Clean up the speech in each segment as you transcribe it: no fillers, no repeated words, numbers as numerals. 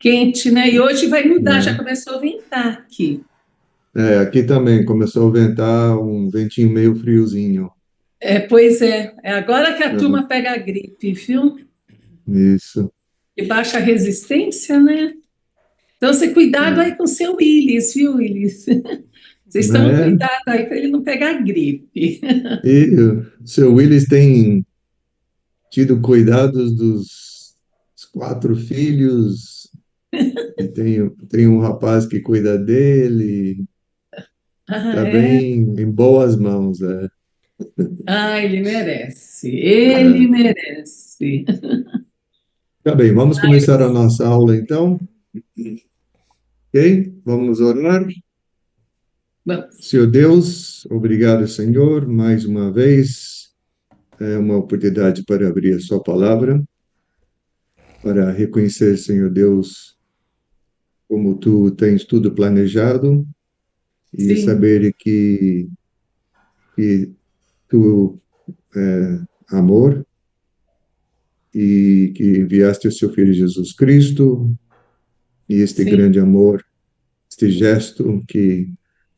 quente, né? E hoje vai mudar, já Né? começou a ventar aqui. Aqui também começou a ventar um ventinho meio friozinho. Pois é agora que a Uhum. turma pega a gripe, viu? Isso. E baixa a resistência, né? Então, você cuidado É. aí com o seu Willis, viu, Willis? Vocês estão É. cuidado aí para ele não pegar gripe. E o seu Willis tem tido cuidados dos quatro filhos, e tem um rapaz que cuida dele, Ah, está é? bem em boas mãos. Ah, ele merece. É. Ele merece. Tá bem, vamos começar a nossa aula então, ok? Vamos orar. Vamos. Senhor Deus, obrigado, Senhor, mais uma vez. É uma oportunidade para abrir a Sua palavra, para reconhecer, Senhor Deus, como Tu tens tudo planejado e Sim, saber que Tu é amor e que enviaste o Seu Filho Jesus Cristo e este sim. grande amor, este gesto que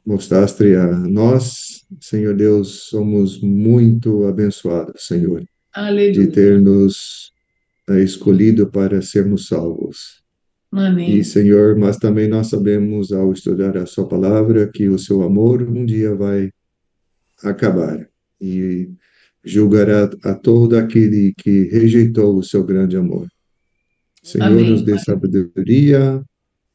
mostraste a nós, Senhor Deus, somos muito abençoados, Senhor, de Aleluia. ter nos escolhido para sermos salvos. E, Amém. Senhor, mas também nós sabemos, ao estudar a Sua palavra, que o Seu amor um dia vai acabar e julgará a todo aquele que rejeitou o Seu grande amor. Senhor, nos Amém. dê sabedoria,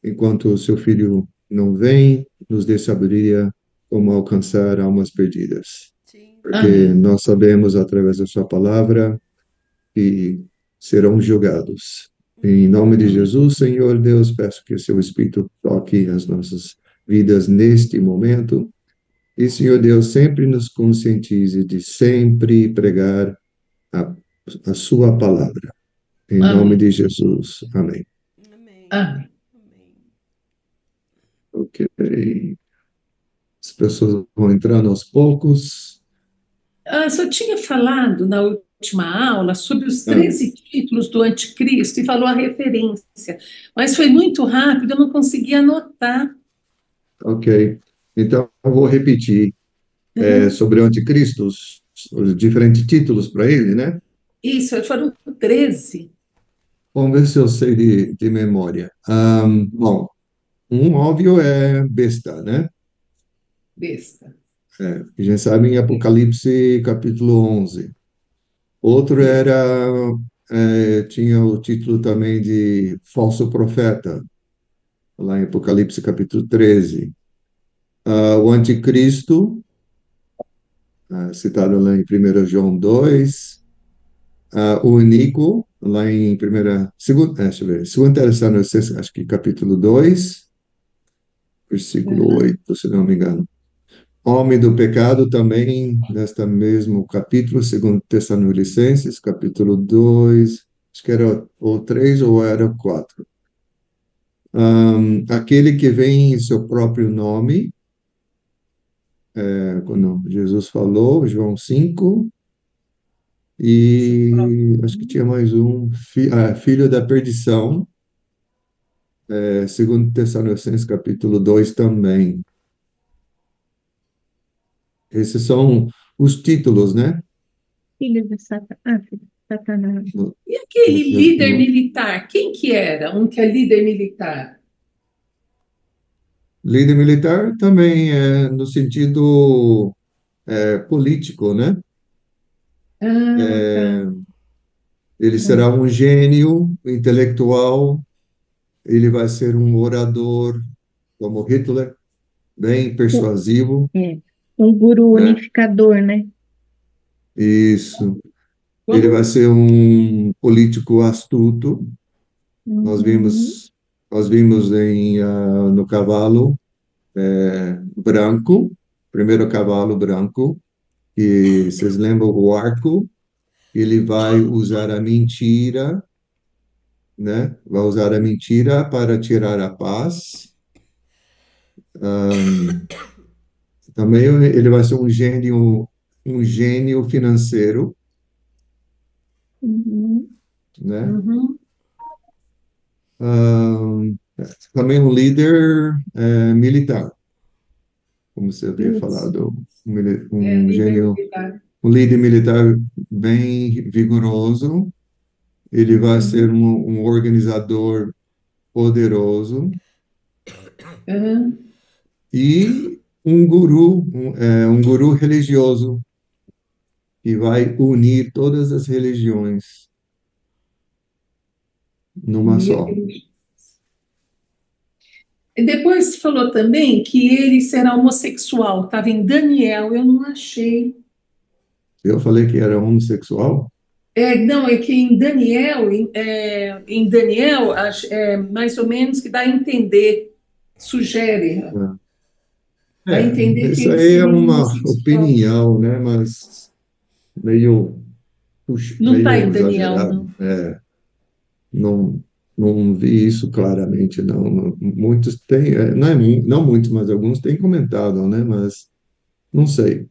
enquanto o Seu Filho não vem, nos dê sabedoria como alcançar almas perdidas. Porque Amém. nós sabemos, através da Sua palavra, que serão julgados. Em nome de Amém. Jesus, Senhor Deus, peço que o Seu Espírito toque as nossas vidas neste momento. E, Senhor Deus, sempre nos conscientize de sempre pregar a, a Sua palavra. Em nome Amém. de Jesus. Amém. Amém. Ok. As pessoas vão entrando aos poucos. Só tinha falado na última aula sobre os Ah, 13 títulos do Anticristo e falou a referência, mas foi muito rápido, eu não consegui anotar. ok. Então, eu vou repetir Uhum. sobre o anticristo, os diferentes títulos para ele, né? Isso, foram 13. Vamos ver se eu sei de memória. Bom, um óbvio é besta, né? Besta. A gente sabe em Apocalipse capítulo 11. Outro Isso. tinha o título também de falso profeta, lá em Apocalipse capítulo 13. O anticristo, citado lá em 1 João 2. O iníquo, lá em primeira, segundo, deixa eu ver, segundo Tessalonicenses, acho que capítulo 2, versículo Uhum. 8, se não me engano. Homem do pecado também, nesta mesmo capítulo, segundo Tessalonicenses, capítulo 2, acho que era o 3 ou era o 4. Aquele que vem em seu próprio nome, quando Jesus falou, João 5, Seu próprio e acho que nome. tinha mais um, filho da perdição, segundo Tessalonicenses capítulo 2 também. Esses são os títulos, né? Filho de Satanás. Satanás. No, E aquele líder no militar, quem que era? Um que é líder militar? líder militar também é no sentido político, né? Ah, tá. Ele será É, um gênio intelectual, ele vai ser um orador como Hitler, bem persuasivo, é, um guru né? unificador, né? Isso. Ele Como? vai ser um político astuto. Nós Uhum. vimos, nós vimos no cavalo branco, primeiro cavalo branco, e vocês lembram o arco? Ele vai usar a mentira, né? Vai usar a mentira para tirar a paz. Ahn, Também ele vai ser um gênio financeiro, Uhum. né? Uhum. também um líder militar, como você havia Isso. falado, É, um líder gênio, militar. um líder militar bem vigoroso. Ele vai ser um organizador poderoso Aham. e um guru religioso que vai unir todas as religiões numa Unir só. religião. E depois falou também que ele será homossexual. Estava em Daniel, eu não achei. Eu falei que era homossexual? Não, é que em Daniel, mais ou menos que dá a entender, sugere, dá a entender que Isso ele aí é seria uma homossexual. opinião, né? Mas meio, Não está meio em Daniel, exagerado. não. Não, não vi isso claramente, não. Muitos têm, não muitos, mas alguns têm comentado, né? Mas não sei.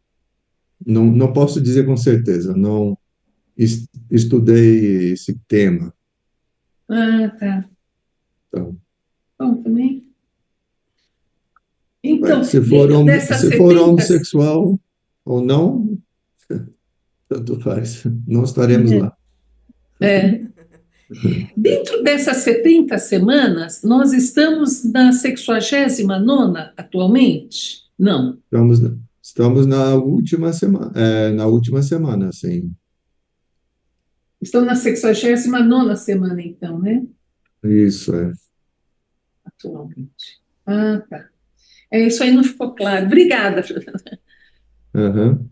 Não posso dizer com certeza. Não estudei esse tema. Ah, tá. Então, Bom, também. Então, se for, dentro dessas se for 70, homossexual ou não, tanto faz. Não estaremos lá. é, dentro dessas 70 semanas, nós estamos na 69ª atualmente? Não. Estamos, estamos na última semana, sim. Estamos na 69ª semana, então, né? Isso é. Atualmente. Ah, tá. Isso aí não ficou claro. Obrigada. Aham.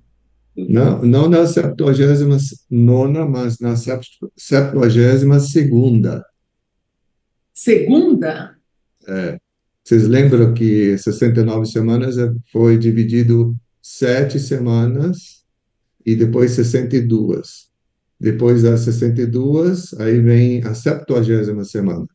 Não na 79ª, mas na 72ª. Segunda? Vocês lembram que 69 semanas foi dividido 7 semanas e depois 62. Depois das 62, aí vem a 70ª semana.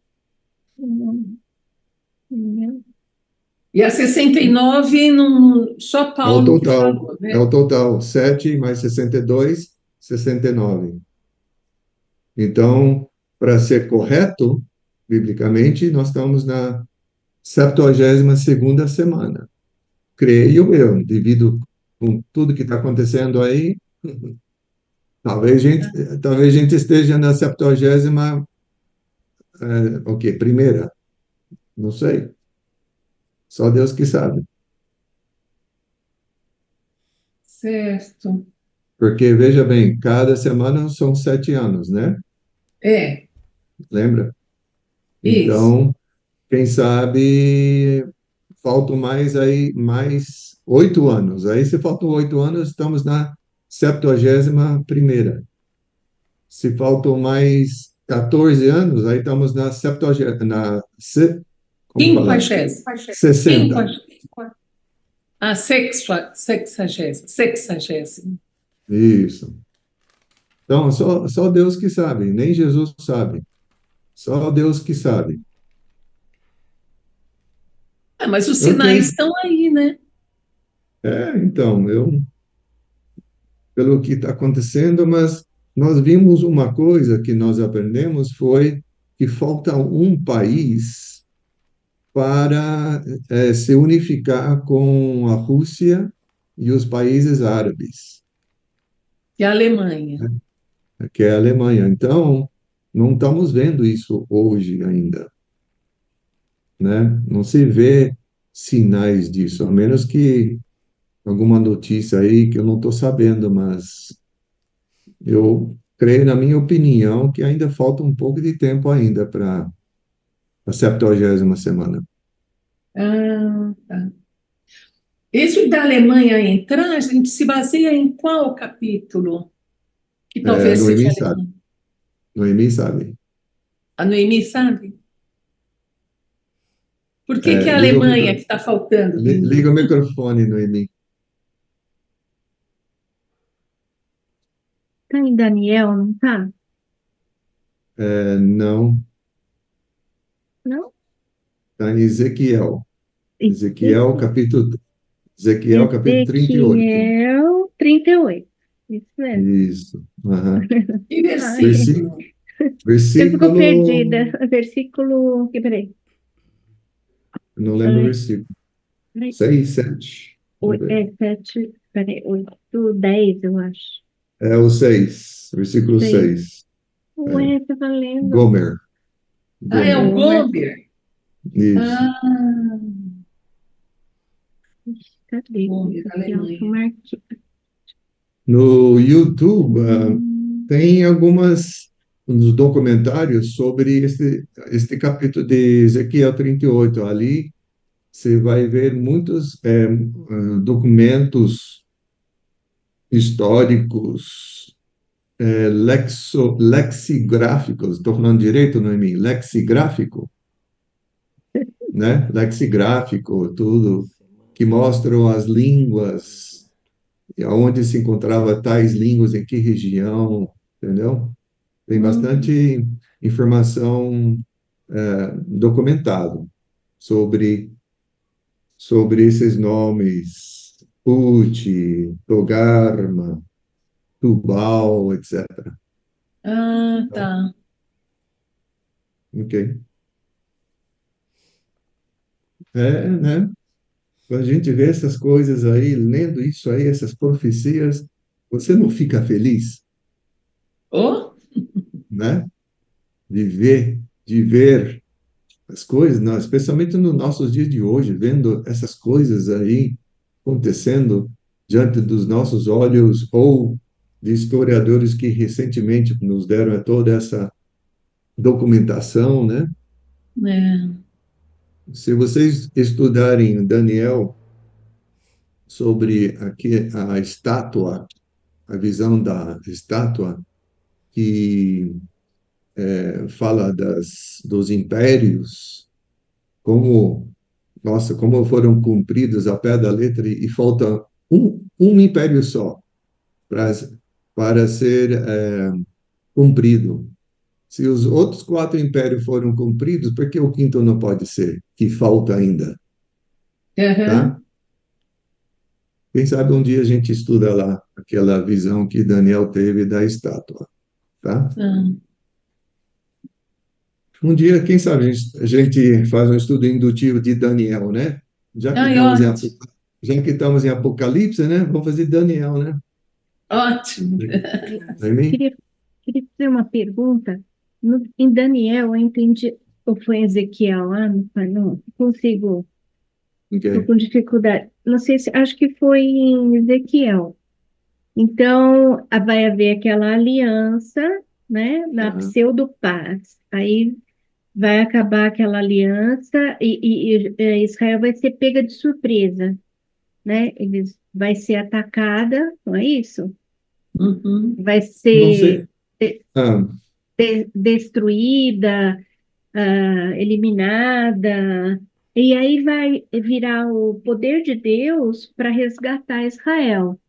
E a 69, não, só É o Paulo que total, falou, é né? o total. 7 mais 62, 69. Então, para ser correto, biblicamente, nós estamos na 72ª semana. Creio eu, devido com tudo que está acontecendo aí, talvez a gente esteja na 70ª, o quê? Primeira? Não sei. Só Deus que sabe. Certo. Porque, veja bem, cada semana são 7 anos, né? É, Lembra? isso. Então, quem sabe faltam mais 8 anos. Aí, se faltam 8 anos, estamos na 71ª. Se faltam mais 14 anos, aí estamos na 70, como falar? Quinquagésima. 60. Quinquagésima. A sexagésima. Sexagésima. Isso. Então, só Deus que sabe, nem Jesus sabe. Só Deus que sabe. Mas os Ok. sinais estão aí, né? Então, pelo que está acontecendo, mas nós vimos uma coisa que nós aprendemos foi que falta um país para se unificar com a Rússia e os países árabes, E a Alemanha. que é a Alemanha. Então, não estamos vendo isso hoje ainda, né? Não se vê sinais disso, a menos que alguma notícia aí que eu não estou sabendo, mas eu creio, na minha opinião, que ainda falta um pouco de tempo ainda para a 70ª semana. Ah, tá. Isso da Alemanha entrar, a gente se baseia em qual capítulo? Que talvez seja Noemi a sabe. Alemanha. Noemi sabe. A Noemi sabe? Por que que é a Liga Alemanha que está faltando, Noemi? liga o microfone, Noemi. Tá em Daniel, não tá? Não, Não? está em Ezequiel. Ezequiel. Ezequiel, capítulo 38. Ezequiel 38. Isso mesmo. Isso. Aham. Que Ai, Versí- versículo? eu fico Versículo perdida. Versículo. Peraí. Eu não lembro o versículo. 6, 7. Vamos ver. 7, peraí, 8, 10, eu acho. É o 6, versículo 6. 6. Ué, você tá lendo? Gomer. Ah, é o Gomer. Gomer. Isso. Ah, Ixi, cadê? Gomer, Esse aqui, ó, que eu Alemanha. marquei. No YouTube, Hum, tem uns documentários sobre este capítulo de Ezequiel 38. Ali você vai ver muitos documentos históricos, lexigráficos. Estou falando direito, Noemi? Lexigráfico, né? Lexigráfico, tudo, que mostram as línguas, e aonde se encontrava tais línguas, em que região, entendeu? Tem hum, bastante informação documentado sobre, sobre esses nomes, Put, Togarma, Tubal, etc. Ah, tá. Ok? Né? Quando a gente vê essas coisas aí, lendo isso aí, essas profecias, você não fica feliz, Oh, né? De ver as coisas, não, especialmente nos nossos dias de hoje, vendo essas coisas aí acontecendo diante dos nossos olhos, ou de historiadores que recentemente nos deram toda essa documentação, né? é. Se vocês estudarem Daniel sobre aqui a estátua, a visão da estátua, que fala dos impérios, como, nossa, como foram cumpridos a pé da letra, e falta um império só para, para ser cumprido. Se os outros quatro impérios foram cumpridos, por que o quinto não pode ser? Que falta ainda, tá? Aham, Quem sabe um dia a gente estuda lá aquela visão que Daniel teve da estátua, tá? tá. Um dia, quem sabe, a gente faz um estudo indutivo de Daniel, né? Já que Ai, estamos em, ótimo, já que estamos em Apocalipse, né? Vamos fazer Daniel, né? ótimo. Não é mim? queria, queria fazer uma pergunta. Em Daniel, eu entendi, ou foi em Ezequiel lá, não consigo, estou Ok. com dificuldade. Não sei se, acho que foi em Ezequiel. Então, vai haver aquela aliança, né, na Tá. pseudo-paz. Aí vai acabar aquela aliança e Israel vai ser pega de surpresa, né? Eles vai ser atacada, não é isso? Uhum. Vai Não ser sei. Ah, destruída, eliminada, e aí vai virar o poder de Deus para resgatar Israel,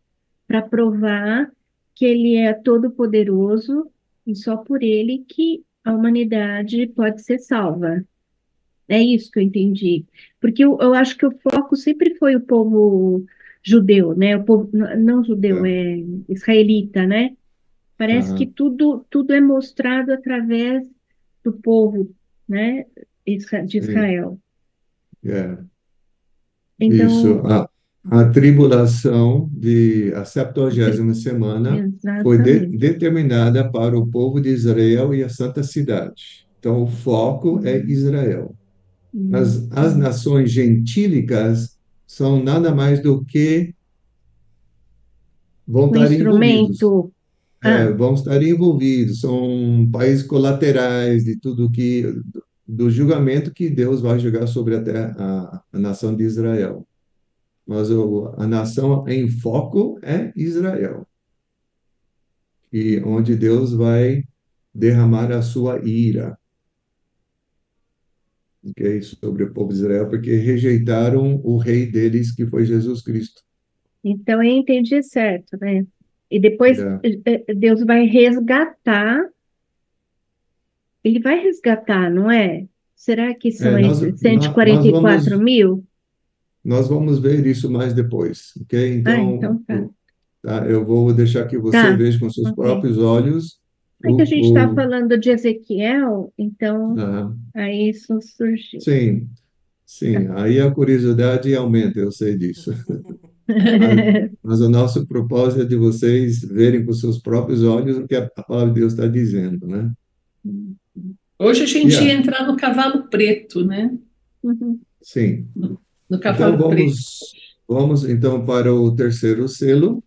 para provar que ele é todo-poderoso e só por ele que a humanidade pode ser salva. É isso que eu entendi. Porque eu acho que o foco sempre foi o povo judeu, né? O povo, não judeu, tá. é israelita, né? Parece que Ah, tudo é mostrado através do povo, né? De sim. Israel. É. Isso. Então, A tribulação de a 70ª semana foi exatamente. determinada para o povo de Israel e a Santa Cidade. Então, o foco é Hum, Israel. As hum. nações gentílicas são nada mais do que vão O estar envolvidos. instrumento, ah, Vão estar envolvidos, são países colaterais de tudo que, do julgamento que Deus vai jogar sobre a terra, a nação de Israel. Mas a nação em foco é Israel, e onde Deus vai derramar a sua ira, ok, sobre o povo de Israel, porque rejeitaram o rei deles, que foi Jesus Cristo. então eu entendi certo, né? E depois Yeah. Deus vai resgatar, ele vai resgatar, não é? Será que são É, nós, esses cento e nó- quarenta nós e quatro vamos, mil? nós vamos ver isso mais depois, ok? Ah, Então, então tá. tá, eu vou deixar que você Tá, veja com seus ok. próprios olhos É que a gente está o, falando de Ezequiel, então ah, aí isso surgiu. sim. Sim, aí a curiosidade aumenta, eu sei disso. Mas o nosso propósito é de vocês verem com seus próprios olhos o que a palavra de Deus está dizendo, né? Hoje a gente ia Yeah, entrar no cavalo preto, né? Uhum. sim. No Então cavalo preto. vamos então para o terceiro selo,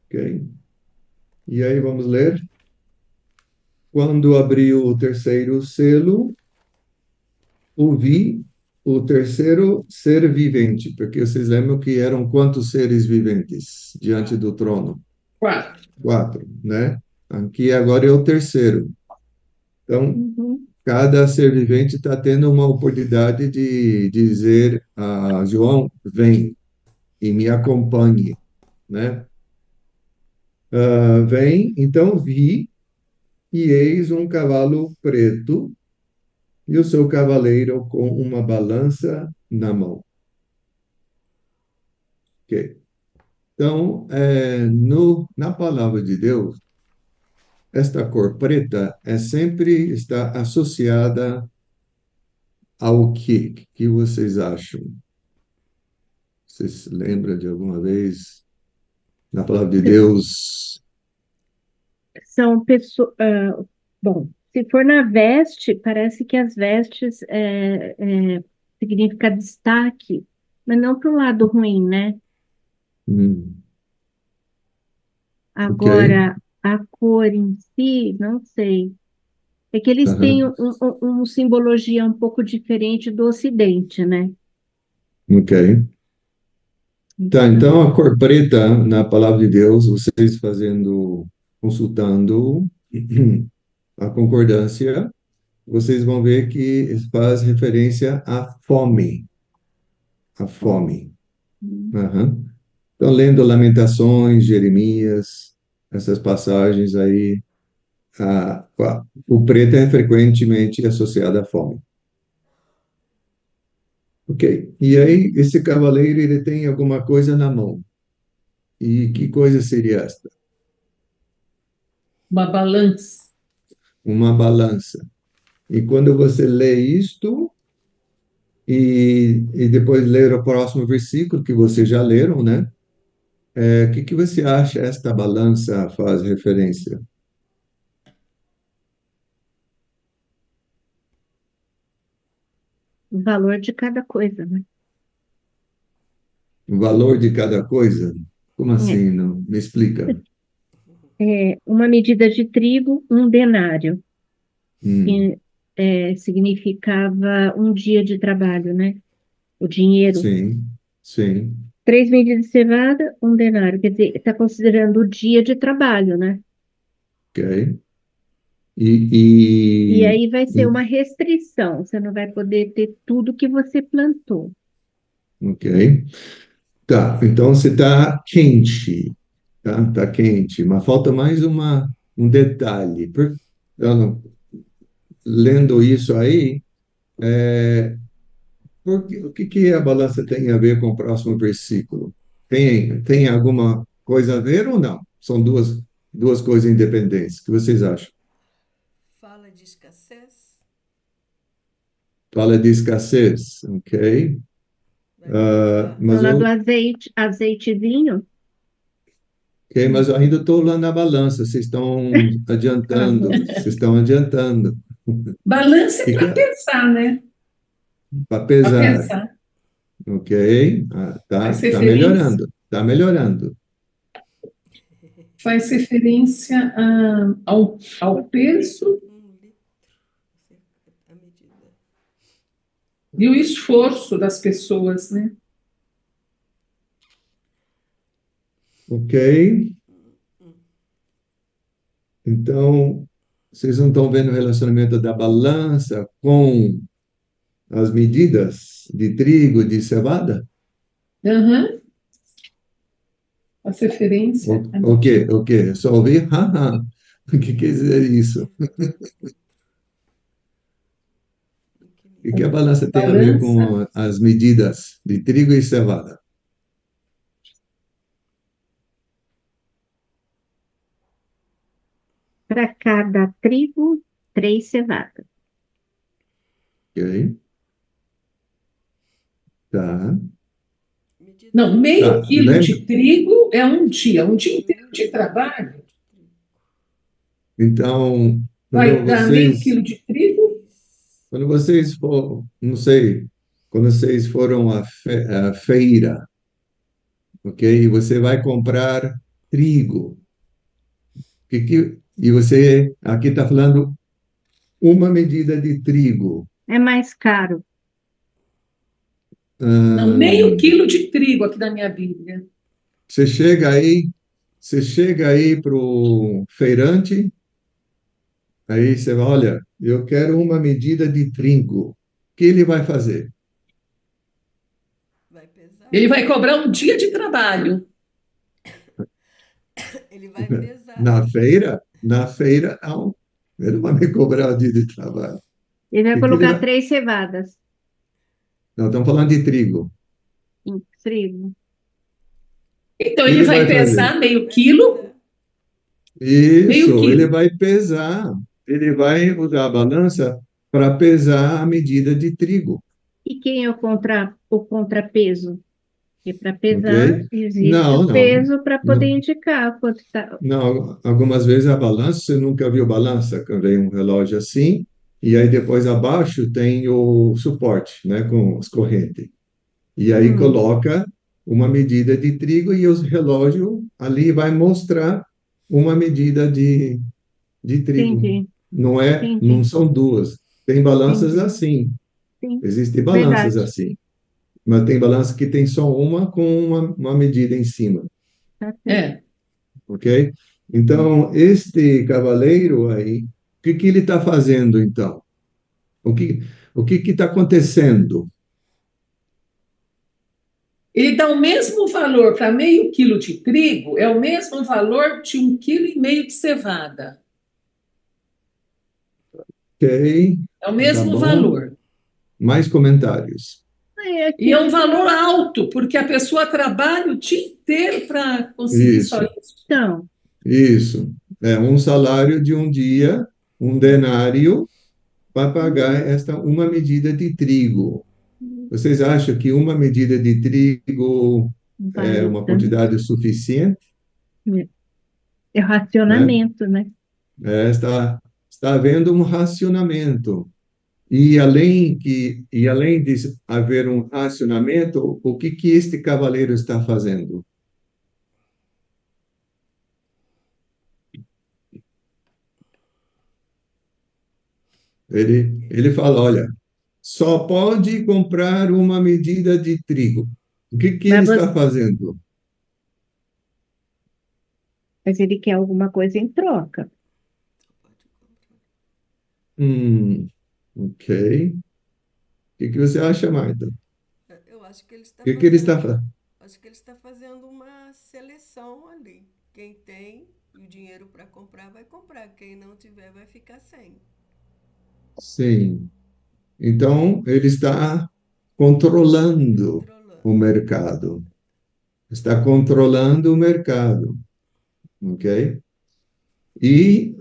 ok? E aí vamos ler. Quando abriu o terceiro selo, ouvi o terceiro ser vivente, porque vocês lembram que eram quantos seres viventes diante do trono? Quatro. Quatro, né? Aqui agora é o terceiro. Então, Uhum. cada ser vivente está tendo uma oportunidade de dizer a João, vem e me acompanhe, né? Vem, então vi, e eis um cavalo preto, e o seu cavaleiro com uma balança na mão. Ok? Então, na palavra de Deus, esta cor preta sempre está associada ao quê? O que vocês acham? Vocês se lembram de alguma vez na palavra de Deus? São pessoas. Bom, se for na veste, parece que as vestes significa destaque, mas não para o lado ruim, né? Hum, ok. Agora, a cor em si, não sei. É que eles têm Aham, uma simbologia um pouco diferente do Ocidente, né? ok. Tá, Então, então a cor preta na palavra de Deus, vocês consultando a concordância, vocês vão ver que faz referência à fome, à fome. Aham. Então, lendo Lamentações, Jeremias, essas passagens aí, o preto é frequentemente associado à fome. Ok. E aí, esse cavaleiro, ele tem alguma coisa na mão. E que coisa seria esta? Uma balança. Uma balança. E quando você lê isto, e depois ler o próximo versículo, que vocês já leram, né? O que você acha esta balança faz referência? o valor de cada coisa, né? O valor de cada coisa? Como É, assim? Não? Me explica. uma medida de trigo, um denário, Hum, que significava um dia de trabalho, né? O dinheiro. sim, sim, 3 medidas de cevada, um denário. Quer dizer, está considerando o dia de trabalho, né? ok. E aí vai ser E- uma restrição. Você não vai poder ter tudo que você plantou. ok. Tá, então você está quente, tá? Tá quente, mas falta mais um detalhe. Então, lendo isso aí, o que a balança tem a ver com o próximo versículo? Tem alguma coisa a ver ou não? São duas coisas independentes. O que vocês acham? Fala de escassez, Fala de escassez, ok? vai provar. Mas Fala do eu, azeite, azeitezinho. mas eu ainda estou lá na balança. Vocês estão Ah, adiantando. bom. Vocês estão adiantando. Balança é Que para é pesar, né? para Para pesar, pesar. ok? Faz Tá referência, melhorando. Tá melhorando. faz referência ao peso 1 litro a medida. e o esforço das pessoas, né? Ok? Então, vocês não estão vendo o relacionamento da balança com as medidas de trigo, de cevada? Aham. Faz referência à O quê? medida. O quê? Só ouvir? Haha. O que quer dizer isso? O que a balança tem a ver Balança, com as medidas de trigo e cevada? Para cada trigo, 3 cevadas. Ok, tá. Medida Não, meio Tá, quilo lembra? de trigo é um dia inteiro de trabalho Então, vai dar meio quilo de trigo. quando vocês for, não sei, quando vocês foram à feira, ok? E você vai comprar trigo. E você aqui está falando uma medida de trigo. É mais caro. Não, meio Ahn, quilo de trigo aqui na minha Bíblia. você chega aí, você chega aí para o feirante, aí você vai, olha, eu quero uma medida de trigo. O que ele vai fazer? vai pesar. Ele vai cobrar um dia de trabalho. Ele vai pesar. Na feira, não. Ele não vai me cobrar o dia de trabalho. Ele vai Que ele colocar vai... 3 cevadas Não, estamos falando de trigo. em trigo. Então O que ele ele vai vai fazer? pesar meio Vai quilo, pesar. meio Isso, ele quilo. vai pesar. Ele vai usar a balança para pesar a medida de trigo, E quem é o contrapeso? Porque para ok? pesar, existe Não, o não, peso para poder não, indicar quanto está. não. Algumas vezes a balança, você nunca viu balança, quando vem um relógio assim, e aí depois abaixo tem o suporte, né, com as correntes. E aí Hum, coloca uma medida de trigo e o relógio ali vai mostrar uma medida de trigo. entendi, Não entendi, são duas. Tem balanças entendi. assim, Sim, existem balanças verdade. assim, mas tem balança que tem só uma com uma medida em cima, Tá certo. É. ok? Então, este cavaleiro aí, o que que ele está fazendo então? O que que está acontecendo? Ele dá o mesmo valor para meio quilo de trigo, é o mesmo valor de um quilo e meio de cevada. Ok, É o tá mesmo bom? valor. Mais comentários. Aí E é aqui, um valor alto, porque a pessoa trabalha o dia inteiro para conseguir só Isso. isso. então, Isso. É um salário de um dia, um denário, para pagar esta uma medida de trigo. Vocês acham que uma medida de trigo é vale uma tanto. quantidade suficiente, É né? racionamento, né? Está havendo um racionamento. E além de haver um racionamento, o que que este cavaleiro está fazendo? Ele fala, olha, só pode comprar uma medida de trigo. O que que ele Mas, está fazendo? mas ele quer alguma coisa em troca. Pode comprar. Hum, ok. O que que você acha, Marta? O Eu acho que ele está que que ele está fazendo, fazendo? acho que ele está fazendo uma seleção ali. Quem tem o dinheiro para comprar vai comprar, quem não tiver vai ficar sem. Sim. Então, ele está controlando o Controlando. mercado. Está controlando o mercado, ok? E,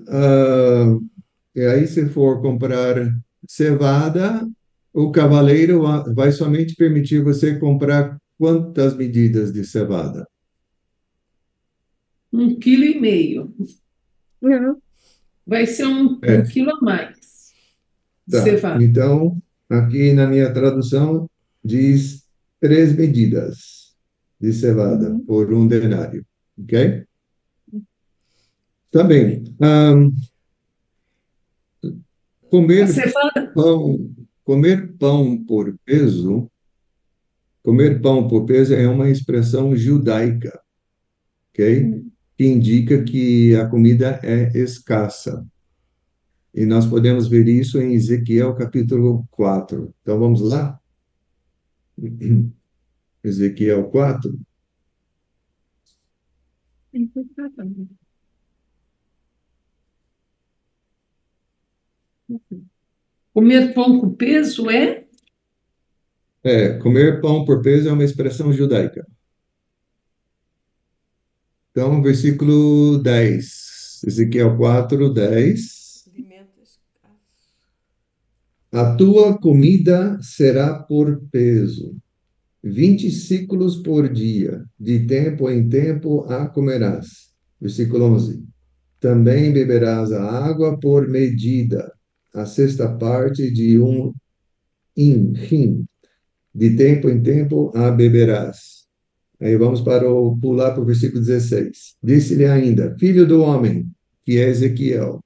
e aí, se for comprar cevada, o cavaleiro vai somente permitir você comprar quantas medidas de cevada? Um quilo e meio. Não, Vai ser um É, quilo a mais de tá. cevada. Então, aqui na minha tradução, diz 3 medidas de cevada uhum. por um denário, ok? Tá bem. A Comer cevada, comer pão por peso, comer pão por peso é uma expressão judaica, ok? Que indica que a comida é escassa. E nós podemos ver isso em Ezequiel capítulo 4. Então vamos lá? Ezequiel 4. comer pão com peso é Comer pão por peso é uma expressão judaica. Então, versículo 10. Ezequiel 4, 10. Alimento escasso. A tua comida será por peso, 20 ciclos por dia, de tempo em tempo a comerás. Versículo 11. Também beberás a água por medida, a sexta parte de um hin. De tempo em tempo a beberás. Aí vamos pular para o versículo 16. Disse-lhe ainda, filho do homem, que é Ezequiel,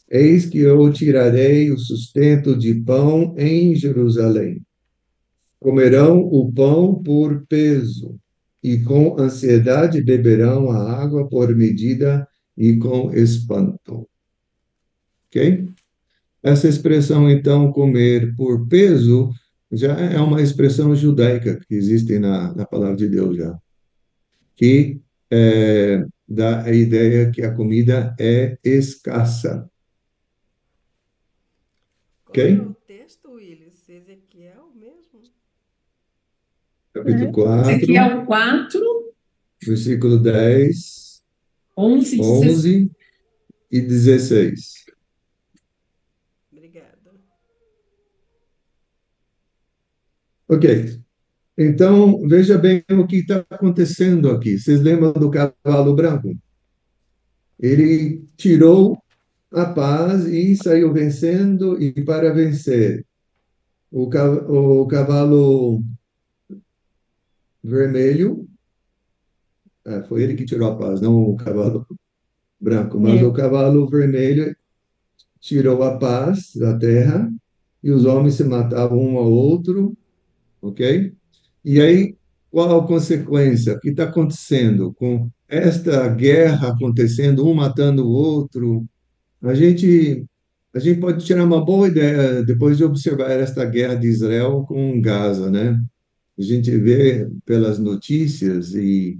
eis que eu tirarei o sustento de pão em Jerusalém. Comerão o pão por peso, e com ansiedade beberão a água por medida e com espanto. Ok? Essa expressão, então, comer por peso, já é uma expressão judaica que existe na palavra de Deus já, que dá a ideia que a comida é escassa. Qual é Ok? o texto, Willis? Ezequiel mesmo? Capítulo 4, Ezequiel 4, versículo 10, 11 e 16. 11 e 16. Obrigada. Ok. Então, veja bem o que está acontecendo aqui. Vocês lembram do cavalo branco? Ele tirou a paz e saiu vencendo, e para vencer, o cavalo vermelho, foi ele que tirou a paz, não o cavalo branco, mas o cavalo vermelho tirou a paz da terra e os homens se matavam um ao outro, ok? E aí, qual a consequência? O que está acontecendo com esta guerra acontecendo, um matando o outro? A gente, a gente pode tirar uma boa ideia depois de observar esta guerra de Israel com Gaza, né? A gente vê pelas notícias e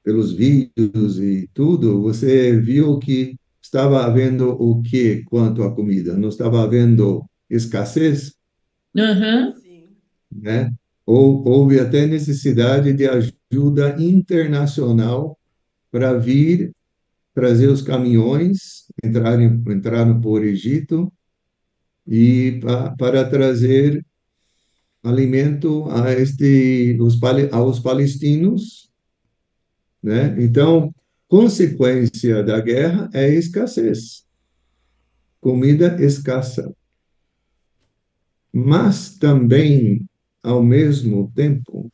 pelos vídeos e tudo, você viu que estava havendo o quê quanto à comida? Não estava havendo escassez, Aham. Sim. né? Ou houve até necessidade de ajuda internacional para vir trazer os caminhões, entraram por Egito e para trazer alimento aos palestinos, né? Então, consequência da guerra é escassez, comida escassa. Mas também, ao mesmo tempo,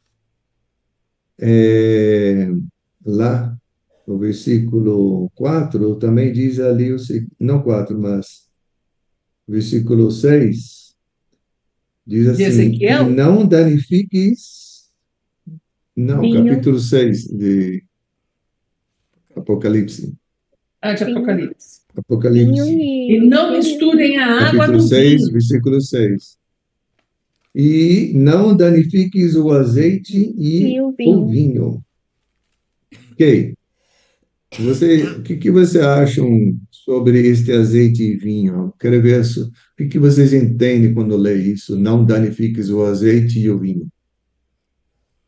lá no versículo 4, também diz ali, não 4, mas versículo 6, diz De assim, e Ezequiel? não danifiques, não, Vinho, capítulo 6 de Apocalipse, De vinho, Apocalipse. vinho Apocalipse, E e, não misturem a água capítulo do 6, vinho. versículo 6. E não danifiques o azeite e e o o vinho. vinho. Ok? O que você acham sobre este azeite e vinho? Quero ver o que vocês entendem quando lê isso. Não danifiques o azeite e o vinho.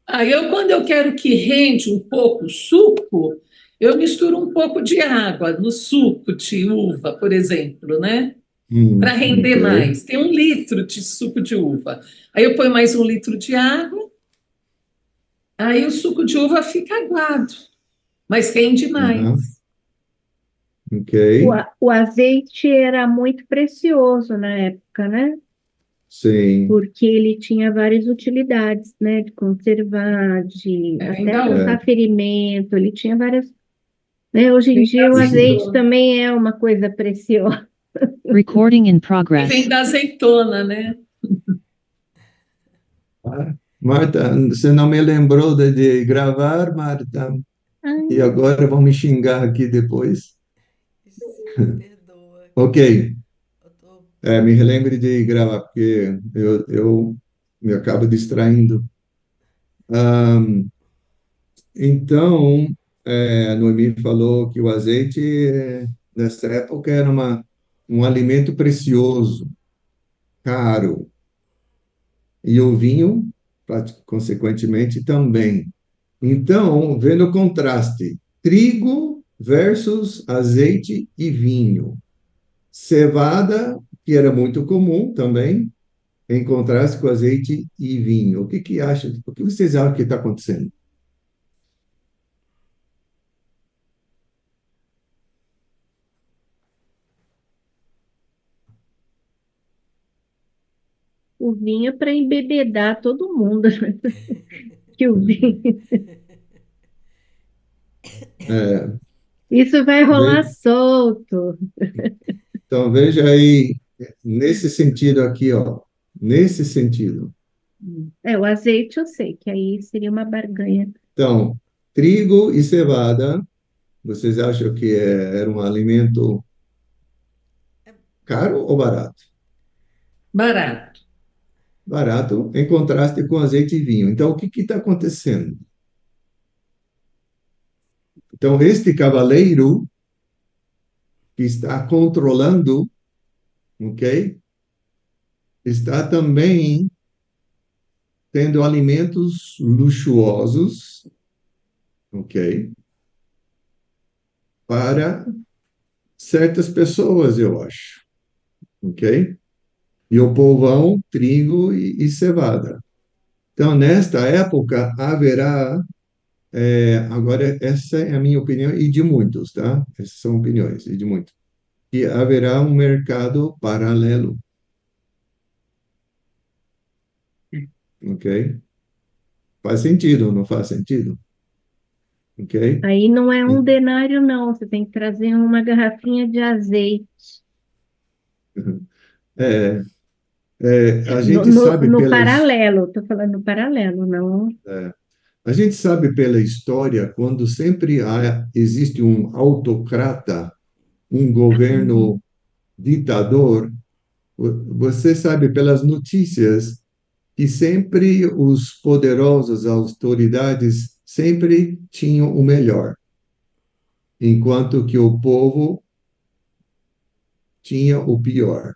Quando eu quero que rende um pouco o suco, eu misturo um pouco de água no suco de uva, por exemplo, né? Para render Ok. mais. Tem 1 litro de suco de uva. Aí eu ponho mais 1 litro de água, aí o suco de uva fica aguado, mas rende Aham, mais. ok. O azeite era muito precioso na época, né? Sim. Porque ele tinha várias utilidades, né? De conservar, de Vem até da onde? tratar ferimento, ele tinha várias, né? Hoje em Vem da dia o azeite azeitona. também é uma coisa preciosa. Recording in E progress. vem da azeitona, né? Marta, você não me lembrou de gravar, Marta? E Ah, agora vão me xingar aqui depois. Me perdoa. Ok. Eu tô... Me relembre de gravar, porque eu me acabo distraindo. Então, a Noemi falou que o azeite, nessa época, era um alimento precioso, caro, e o vinho, consequentemente, também. Então, vendo o contraste, trigo versus azeite e vinho, cevada que era muito comum também, em contraste com azeite e vinho. O que que acha? O que vocês acham que está acontecendo? O vinho é para embebedar todo mundo. Que o vinho. É, Isso vai rolar ve- solto. então, veja aí, nesse sentido aqui, ó, nesse sentido. O azeite eu sei, que aí seria uma barganha. Então, trigo e cevada, vocês acham que era um alimento caro ou barato? Barato. Barato, em contraste com azeite e vinho. Então, o que está acontecendo? Então, este cavaleiro que está controlando, ok? Está também tendo alimentos luxuosos, ok? Para certas pessoas, eu acho, ok? E o povão, trigo e cevada. Então, nesta época, haverá, agora, essa é a minha opinião e de muitos, tá? Essas são opiniões e de muitos, que haverá um mercado paralelo, ok? Faz sentido, não faz sentido? Ok? Aí não é um E- denário, não. Você tem que trazer uma garrafinha de azeite. É, a No, gente no, sabe no pela, paralelo, estou falando no paralelo, não. a gente sabe pela história quando sempre existe um autocrata, um governo ditador, você sabe pelas notícias que sempre os poderosos, as autoridades, sempre tinham o melhor, enquanto que o povo tinha o pior,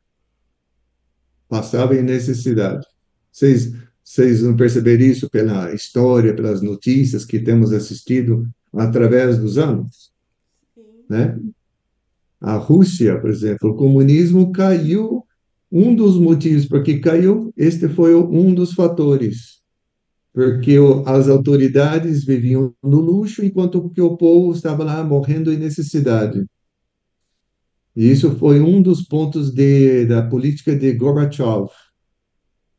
passava em necessidade. Vocês, vocês não perceberam isso pela história, pelas notícias que temos assistido através dos anos, Sim. né? A Rússia, por exemplo, o comunismo caiu. Um dos motivos por que caiu, este foi um dos fatores, porque as autoridades viviam no luxo, enquanto que o povo estava lá morrendo em necessidade. E isso foi um dos pontos da política de Gorbachev,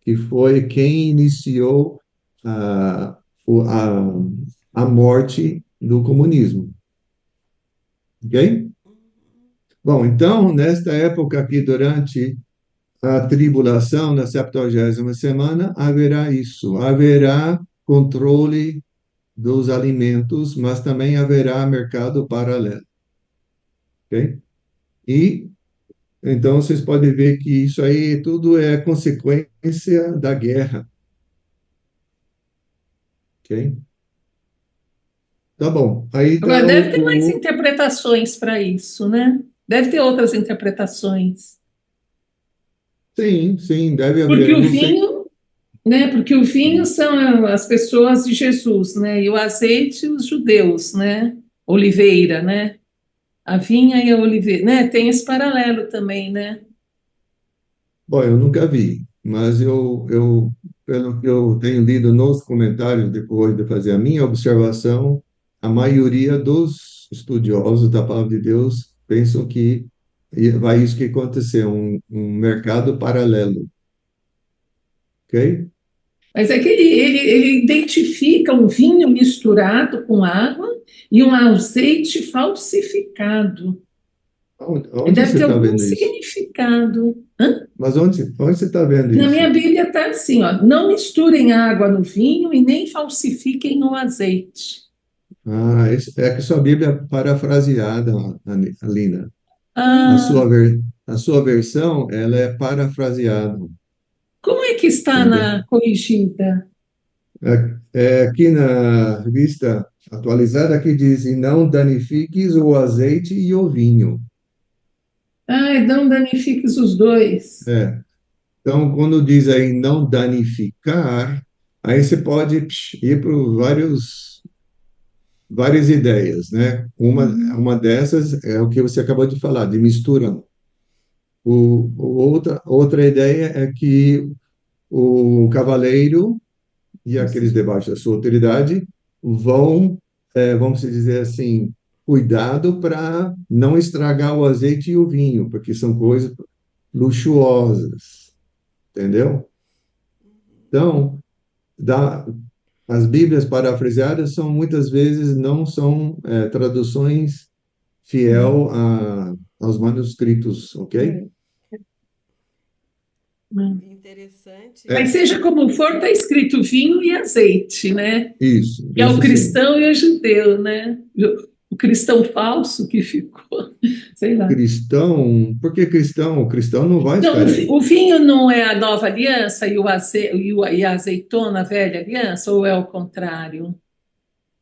que foi quem iniciou a, a morte do comunismo. Ok? Bom, então, nesta época aqui, durante a tribulação, na 70ª semana, haverá isso. Haverá controle dos alimentos, mas também haverá mercado paralelo. Ok? E, então, vocês podem ver que isso aí tudo é consequência da guerra. Ok? Tá bom. Aí Agora, dá deve ter mais o, interpretações para isso, né? Deve ter outras interpretações. sim, sim, deve haver. Porque Eu o não sei. vinho, né? Porque o vinho são as pessoas de Jesus, né? E o azeite, os judeus, né? Oliveira, né? A vinha e a oliveira, né? Tem esse paralelo também, né? Bom, eu nunca vi, mas pelo que eu tenho lido nos comentários depois de fazer a minha observação, a maioria dos estudiosos da palavra de Deus pensam que vai isso que acontecer, um mercado paralelo, ok? Mas é que ele identifica um vinho misturado com água e um azeite falsificado. Ele Onde deve você ter está algum vendo isso? significado. Hã? Mas onde você está vendo Na minha isso? Bíblia está assim, ó, não misturem água no vinho e nem falsifiquem o azeite. É que sua Bíblia é parafraseada, Alina. A Ah, sua, a sua versão, ela é parafraseada, como é que está entendeu? na corrigida? Aqui na revista atualizada, aqui diz, e não danifiques o azeite e o vinho. Ai, não danifiques os dois. É. Então, quando diz aí não danificar, aí você pode ir para várias ideias, né? Uma dessas é o que você acabou de falar, de mistura. Outra ideia é que o cavaleiro e aqueles debaixo da sua autoridade vão, vamos dizer assim, cuidado para não estragar o azeite e o vinho, porque são coisas luxuosas, entendeu? Então, dá, as Bíblias parafraseadas são muitas vezes não são traduções fiel aos manuscritos, ok? Interessante. Mas É, seja como for, está escrito vinho e azeite, né? Que é o isso sim. cristão e o judeu, né? O cristão falso que ficou, sei lá. Cristão, por que cristão? O cristão não vai Não, estar aí. o vinho não é a nova aliança e a azeitona a velha aliança, ou é o contrário?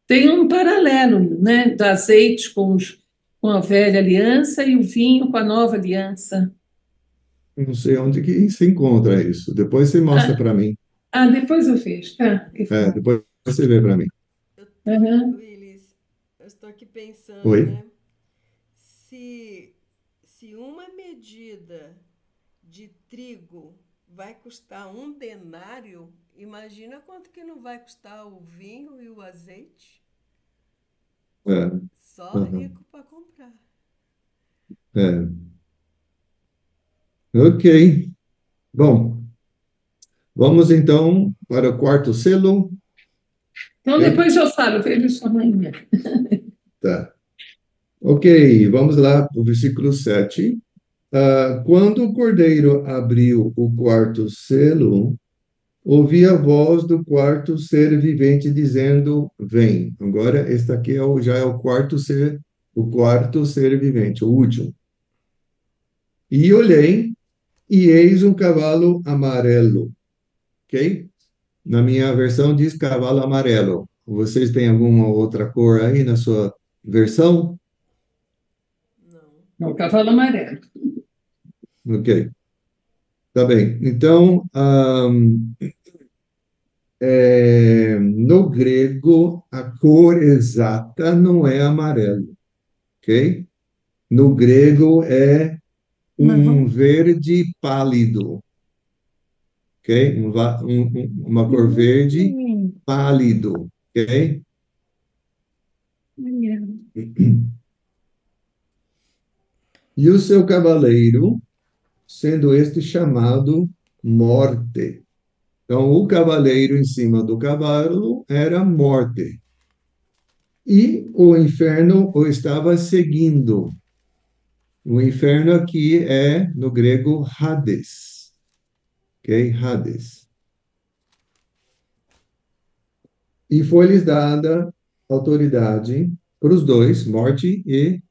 Tem um paralelo, né? Do azeite com a velha aliança e o vinho com a nova aliança. Não sei onde que se encontra isso. Depois você mostra Ah, para mim. depois eu vejo, tá? Eu falo. Depois você vê para mim. Eu, Aham. Willis, eu estou aqui pensando, Oi? né? Se, se uma medida de trigo vai custar 1 denário, imagina quanto que não vai custar o vinho e o azeite? É, Só aham, rico para comprar. é. Ok. Bom, vamos então para o quarto selo. Então Ok? depois eu falo, vejo sua manhã. Tá. Ok, vamos lá para o versículo 7. Quando o cordeiro abriu o quarto selo, ouvi a voz do quarto ser vivente dizendo: Vem. Agora, este aqui já é o quarto ser vivente, o último. E olhei, e eis um cavalo amarelo. Ok? Na minha versão diz cavalo amarelo. Vocês têm alguma outra cor aí na sua versão? Não. É o cavalo amarelo. Ok, tá bem. Então, no grego, a cor exata não é amarelo, ok? No grego é um Marrom. verde pálido, ok? Uma cor verde pálido, ok? Olha. E o seu cavaleiro, sendo este chamado Morte. Então, o cavaleiro em cima do cavalo era Morte. E o inferno o estava seguindo. O inferno aqui é, no grego, Hades. Ok? Hades. E foi-lhes dada autoridade para os dois, morte e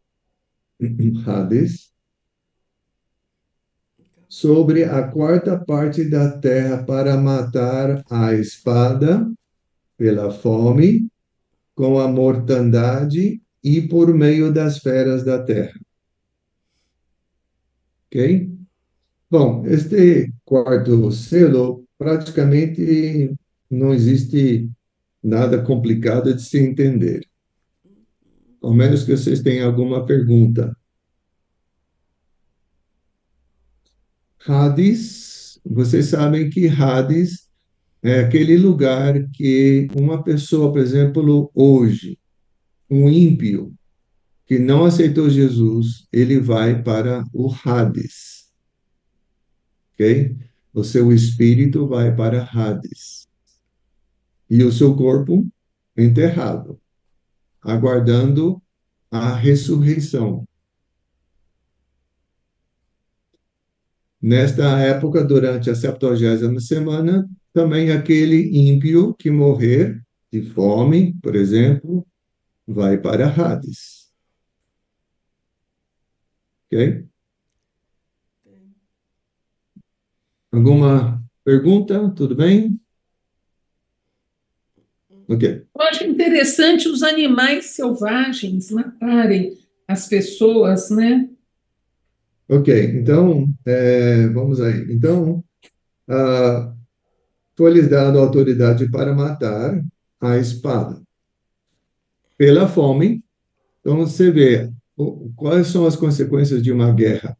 Hades, sobre a quarta parte da terra para matar a espada, pela fome, com a mortandade e por meio das feras da terra. Ok? Bom, este quarto selo praticamente não existe nada complicado de se entender, ao menos que vocês tenham alguma pergunta. Hades, vocês sabem que Hades é aquele lugar que uma pessoa, por exemplo, hoje, um ímpio que não aceitou Jesus, ele vai para o Hades, ok? O seu espírito vai para Hades e o seu corpo enterrado, aguardando a ressurreição. Nesta época, durante a 70ª semana, também aquele ímpio que morrer de fome, por exemplo, vai para Hades. Ok? Alguma pergunta? Tudo bem? Ok. Eu acho interessante os animais selvagens matarem as pessoas, né? Ok, então, vamos aí. Então, ah, foi-lhes dado autoridade para matar a espada. Pela fome, então você vê quais são as consequências de uma guerra.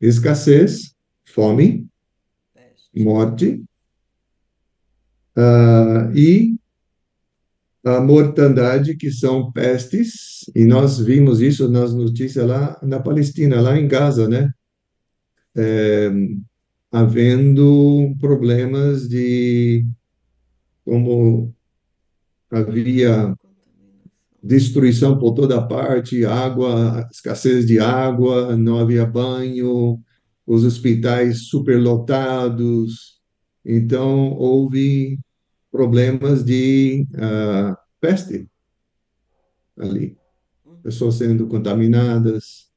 escassez, fome, Peste. morte, e a mortandade, que são pestes, e nós vimos isso nas notícias lá na Palestina, lá em Gaza, né? Havendo problemas de como havia Contaminação. destruição por toda parte, água, escassez de água, não havia banho, os hospitais superlotados. Então, houve problemas de peste ali, Uhum. pessoas sendo contaminadas,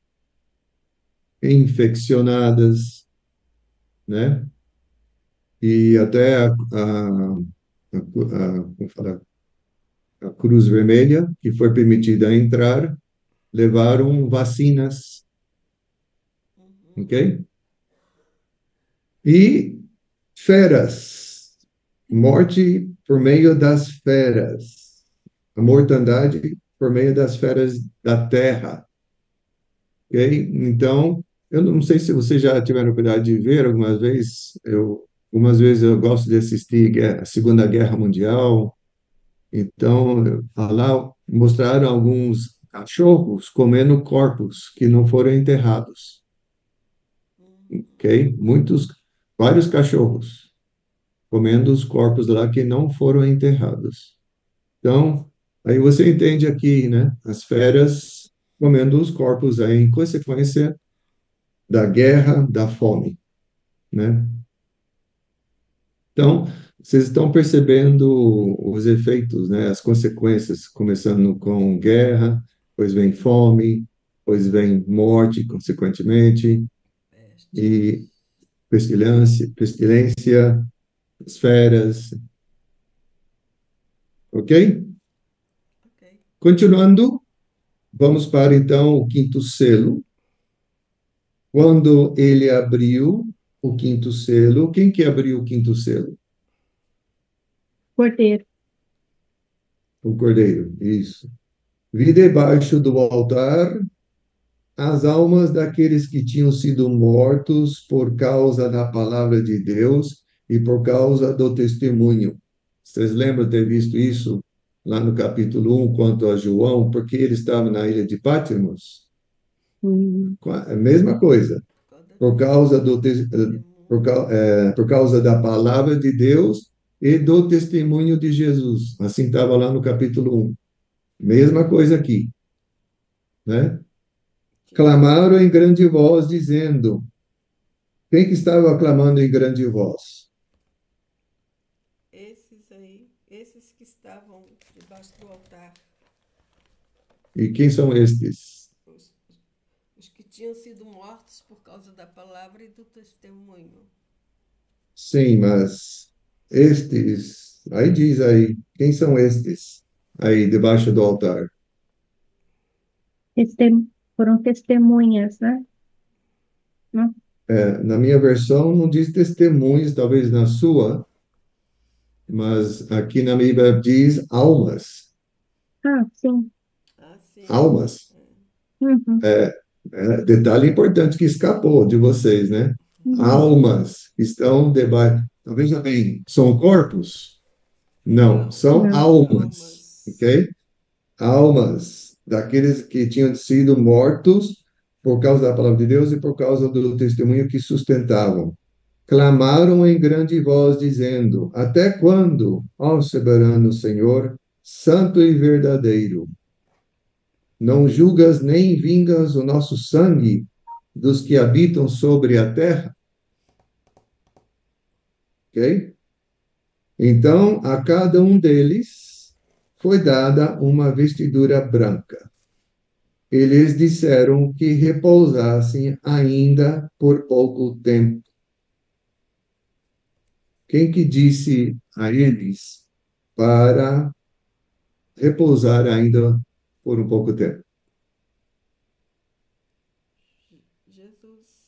infeccionadas, né? E até como fala, a Cruz Vermelha, que foi permitida entrar, levaram vacinas, Uhum. ok? E feras, morte por meio das feras, a mortandade por meio das feras da terra, ok? Então, eu não sei se vocês já tiveram a oportunidade de ver algumas vezes eu gosto de assistir a Segunda Guerra Mundial. Então, lá mostraram alguns cachorros comendo corpos que não foram enterrados, Uhum. ok? Vários cachorros comendo os corpos lá que não foram enterrados. Então, aí você entende aqui, né? As feras comendo os corpos aí em consequência da guerra, da fome, né? Então, vocês estão percebendo os efeitos, né? As consequências, começando com guerra, depois vem fome, depois vem morte, consequentemente, e Pestes. pestilência, as feras, ok? Ok. Continuando, vamos para então o quinto selo. Quando ele abriu o quinto selo, quem que abriu o quinto selo? Cordeiro. O cordeiro, isso. Vi debaixo do altar as almas daqueles que tinham sido mortos por causa da palavra de Deus e por causa do testemunho. Vocês lembram de ter visto isso lá no capítulo 1, quanto a João, porque ele estava na ilha de Patmos? Hum. A mesma coisa, por causa Testemunho. por causa da palavra de Deus e do testemunho de Jesus. Assim estava lá no capítulo 1. Mesma coisa aqui, né? Clamaram em grande voz, dizendo: quem que estava clamando em grande voz? Esses aí, esses que estavam debaixo do altar, E quem são estes? os, os que tinham sido mortos por causa da palavra e do testemunho. Sim, mas estes, aí diz aí, quem são estes aí debaixo do altar? Foram testemunhas, né? Não? Na minha versão não diz testemunhas, talvez na sua, mas aqui na Bíblia diz almas. Ah, sim. Ah, sim. Almas. Uhum. Detalhe importante que escapou de vocês, né? Uhum. Almas estão debaixo. Talvez bem, são corpos? Não, Não. são Não. almas, Almas. ok? Almas daqueles que tinham sido mortos por causa da palavra de Deus e por causa do testemunho que sustentavam. Clamaram em grande voz, dizendo: até quando, ó soberano Senhor, santo e verdadeiro, não julgas nem vingas o nosso sangue dos que habitam sobre a terra? Ok? Então, a cada um deles foi dada uma vestidura branca. Eles disseram que repousassem ainda por pouco tempo. Quem que disse a eles para repousar ainda por um pouco tempo? Jesus.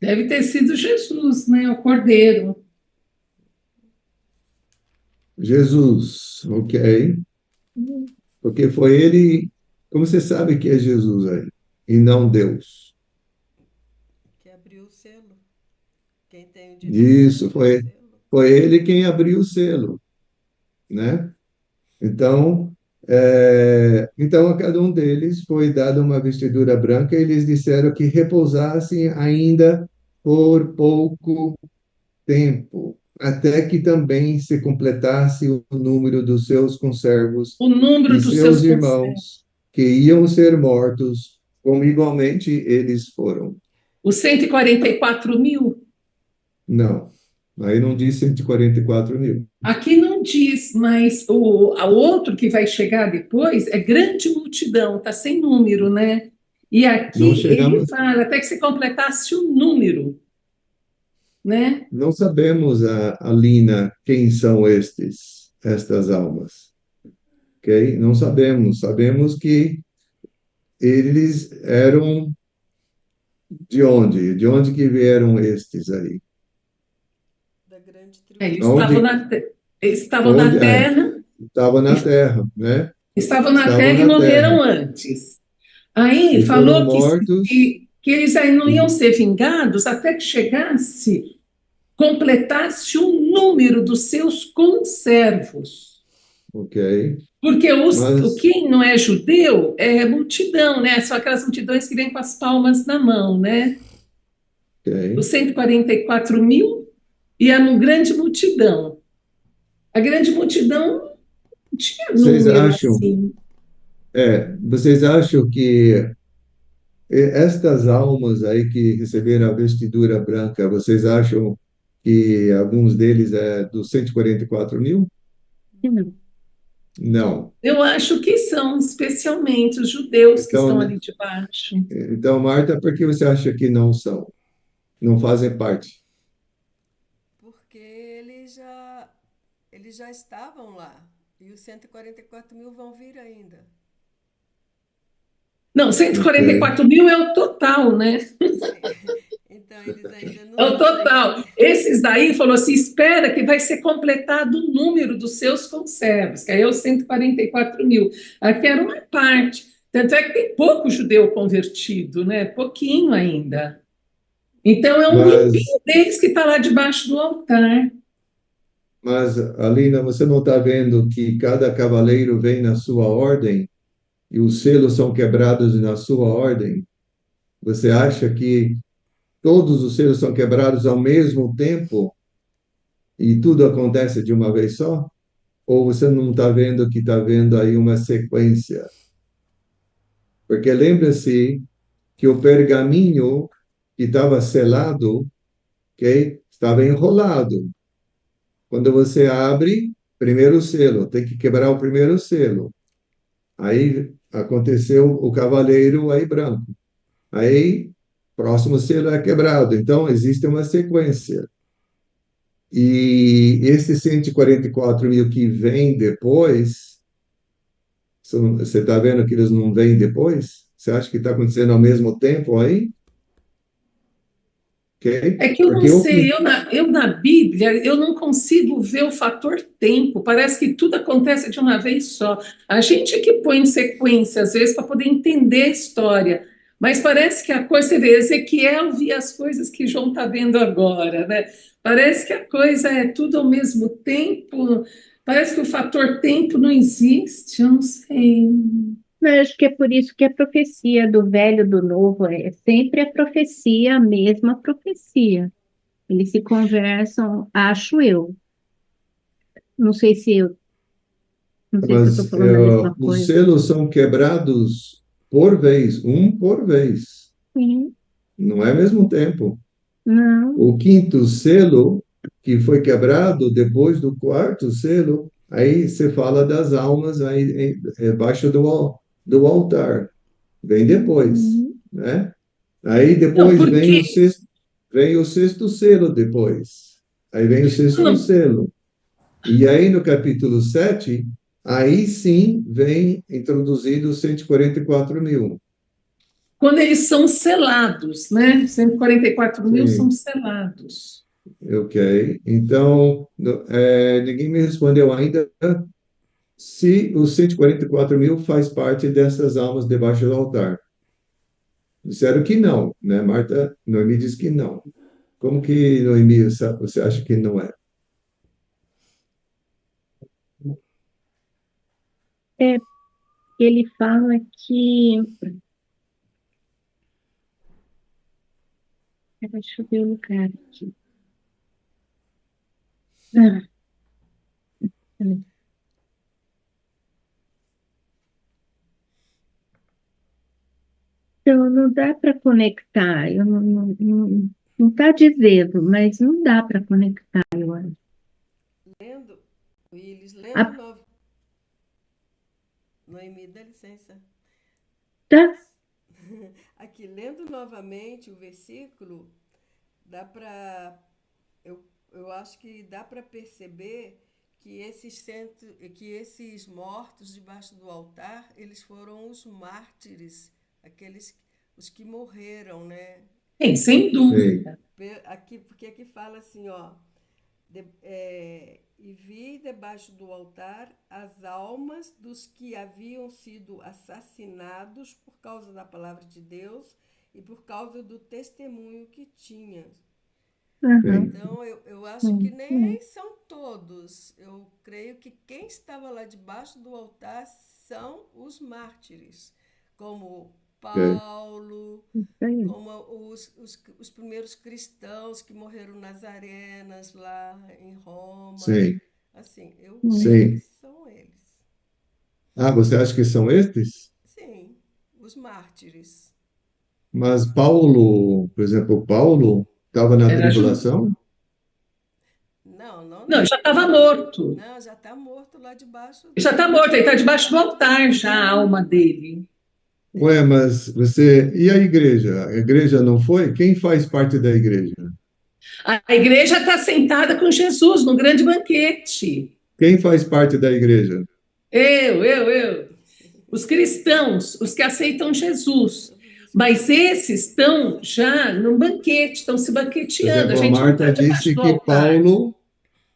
Deve ter sido Jesus, né? O Cordeiro. Jesus, ok? Porque foi ele, como você sabe que é Jesus aí, e não Deus? Quem tem o direito de Isso, abrir o selo. foi ele quem abriu o selo, né? Então, então a cada um deles foi dada uma vestidura branca e eles disseram que repousassem ainda por pouco tempo, até que também se completasse o número dos seus conservos O número e dos seus seus conselhos. irmãos, que iam ser mortos, como igualmente eles foram. Os 144.000. Não, aí não diz 144.000. Aqui não diz, mas o outro que vai chegar depois é grande multidão, está sem número, né? E Não aqui ele chegamos, fala até que se completasse o número, né? não sabemos, Alina, quem são estas almas, ok? Não sabemos. Sabemos que eles eram de onde? De onde que vieram estes aí? Da grande Eles estavam Onde, eles estavam na onde terra, estavam na terra, né? estavam na Estavam terra e na terra morreram antes. Aí e foram falou mortos que eles aí não iam e, ser vingados até que chegasse, completasse o número dos seus conservos. ok, Porque mas quem não é judeu é multidão, né? São aquelas multidões que vêm com as palmas na mão, né? Os ok. 144.000 e a grande multidão. A grande multidão não tinha Vocês número acham, assim. vocês acham que estas almas aí que receberam a vestidura branca, vocês acham que alguns deles é dos 144.000? Não. Não. Eu acho que são especialmente os judeus que estão Então, ali debaixo. Marta, por que você acha que não são? Não fazem parte? Porque eles já estavam lá. E os 144.000 vão vir ainda. Não, Ok. 144.000 é o total, né? Então, eles ainda É não o vão total. vir. Esses daí falou assim: espera que vai ser completado o número dos seus conservos, que aí é os 144.000. Aqui era uma parte. Tanto é que tem pouco judeu convertido, né? Pouquinho ainda. Então é um Mas, grupinho deles que está lá debaixo do altar. mas, Alina, você não está vendo que cada cavaleiro vem na sua ordem e os selos são quebrados na sua ordem? Você acha que todos os selos são quebrados ao mesmo tempo e tudo acontece de uma vez só? Ou você não está vendo que está vendo aí uma sequência? Porque lembra-se que o pergaminho que estava selado, ok, estava enrolado. Quando você abre, primeiro selo, tem que quebrar o primeiro selo. Aí aconteceu o cavaleiro aí branco. Aí, próximo selo é quebrado. Então, existe uma sequência. E esses 144.000 que vêm depois, você está vendo que eles não vêm depois? Você acha que está acontecendo ao mesmo tempo aí? Ok? É que eu não Porque o sei, que. eu na Bíblia, eu não consigo ver o fator tempo, parece que tudo acontece de uma vez só. A gente que põe em sequência, às vezes, para poder entender a história, mas parece que a coisa, você vê, Ezequiel via as coisas que João está vendo agora, né? Parece que a coisa é tudo ao mesmo tempo, parece que o fator tempo não existe, eu não sei. Mas acho que é por isso que a profecia do velho e do novo é sempre a profecia, a mesma profecia. Eles se conversam, acho eu. Não sei se eu, não sei se eu estou Mas falando a mesma os coisa. selos são quebrados por vez, um por vez. Sim, Não é ao mesmo tempo. não. O quinto selo, que foi quebrado depois do quarto selo, aí você fala das almas aí embaixo do altar. Vem depois, Uhum. né? Aí Não, depois porque vem o sexto selo depois. Aí vem o sexto não, selo. E aí no capítulo 7 aí sim vem introduzido os 144.000. quando eles são selados, né? 144.000 são Sim, selados. ok. Então, ninguém me respondeu ainda se os 144.000 faz parte dessas almas debaixo do altar. Disseram que não, né? Marta Noemi diz que não. Como que Noemi, você acha que não é? É, ele fala que. Deixa eu ver o lugar aqui. Ah, peraí. Então, não dá para conectar. Eu não está dizendo, mas não dá para conectar, eu acho. Lendo, Willis, lendo Ah, novo. Noemi, dá licença. tá? Aqui, lendo novamente o versículo, dá para. Eu acho que dá para perceber que que esses mortos debaixo do altar, eles foram os mártires, aqueles os que morreram, né? Sim, sem Sim, dúvida. Aqui, porque aqui fala assim, ó, e vi debaixo do altar as almas dos que haviam sido assassinados por causa da palavra de Deus e por causa do testemunho que tinham. Aham, sim. Então, eu acho que sim, nem são todos. Eu creio que quem estava lá debaixo do altar são os mártires, como Ok. Paulo, isso aí. como os primeiros cristãos que morreram nas arenas lá em Roma. Sim, Assim, eu Hum. creio que sim. são eles. Ah, você acha que são estes? Sim, os mártires. Mas Paulo, por exemplo, Paulo estava na Era judeu. tribulação? Não, não na Não, já estava morto. Não, já está morto lá debaixo Já está morto, ele está do debaixo do altar. altar já a alma dele. Ué, mas você. E a igreja? A igreja não foi? Quem faz parte da igreja? A igreja está sentada com Jesus no grande banquete. Quem faz parte da igreja? Eu. Os cristãos, os que aceitam Jesus. Todos os Mas cristãos. esses estão já no banquete, estão se Por banqueteando. A exemplo, a gente não está Marta debaixo disse do que altar.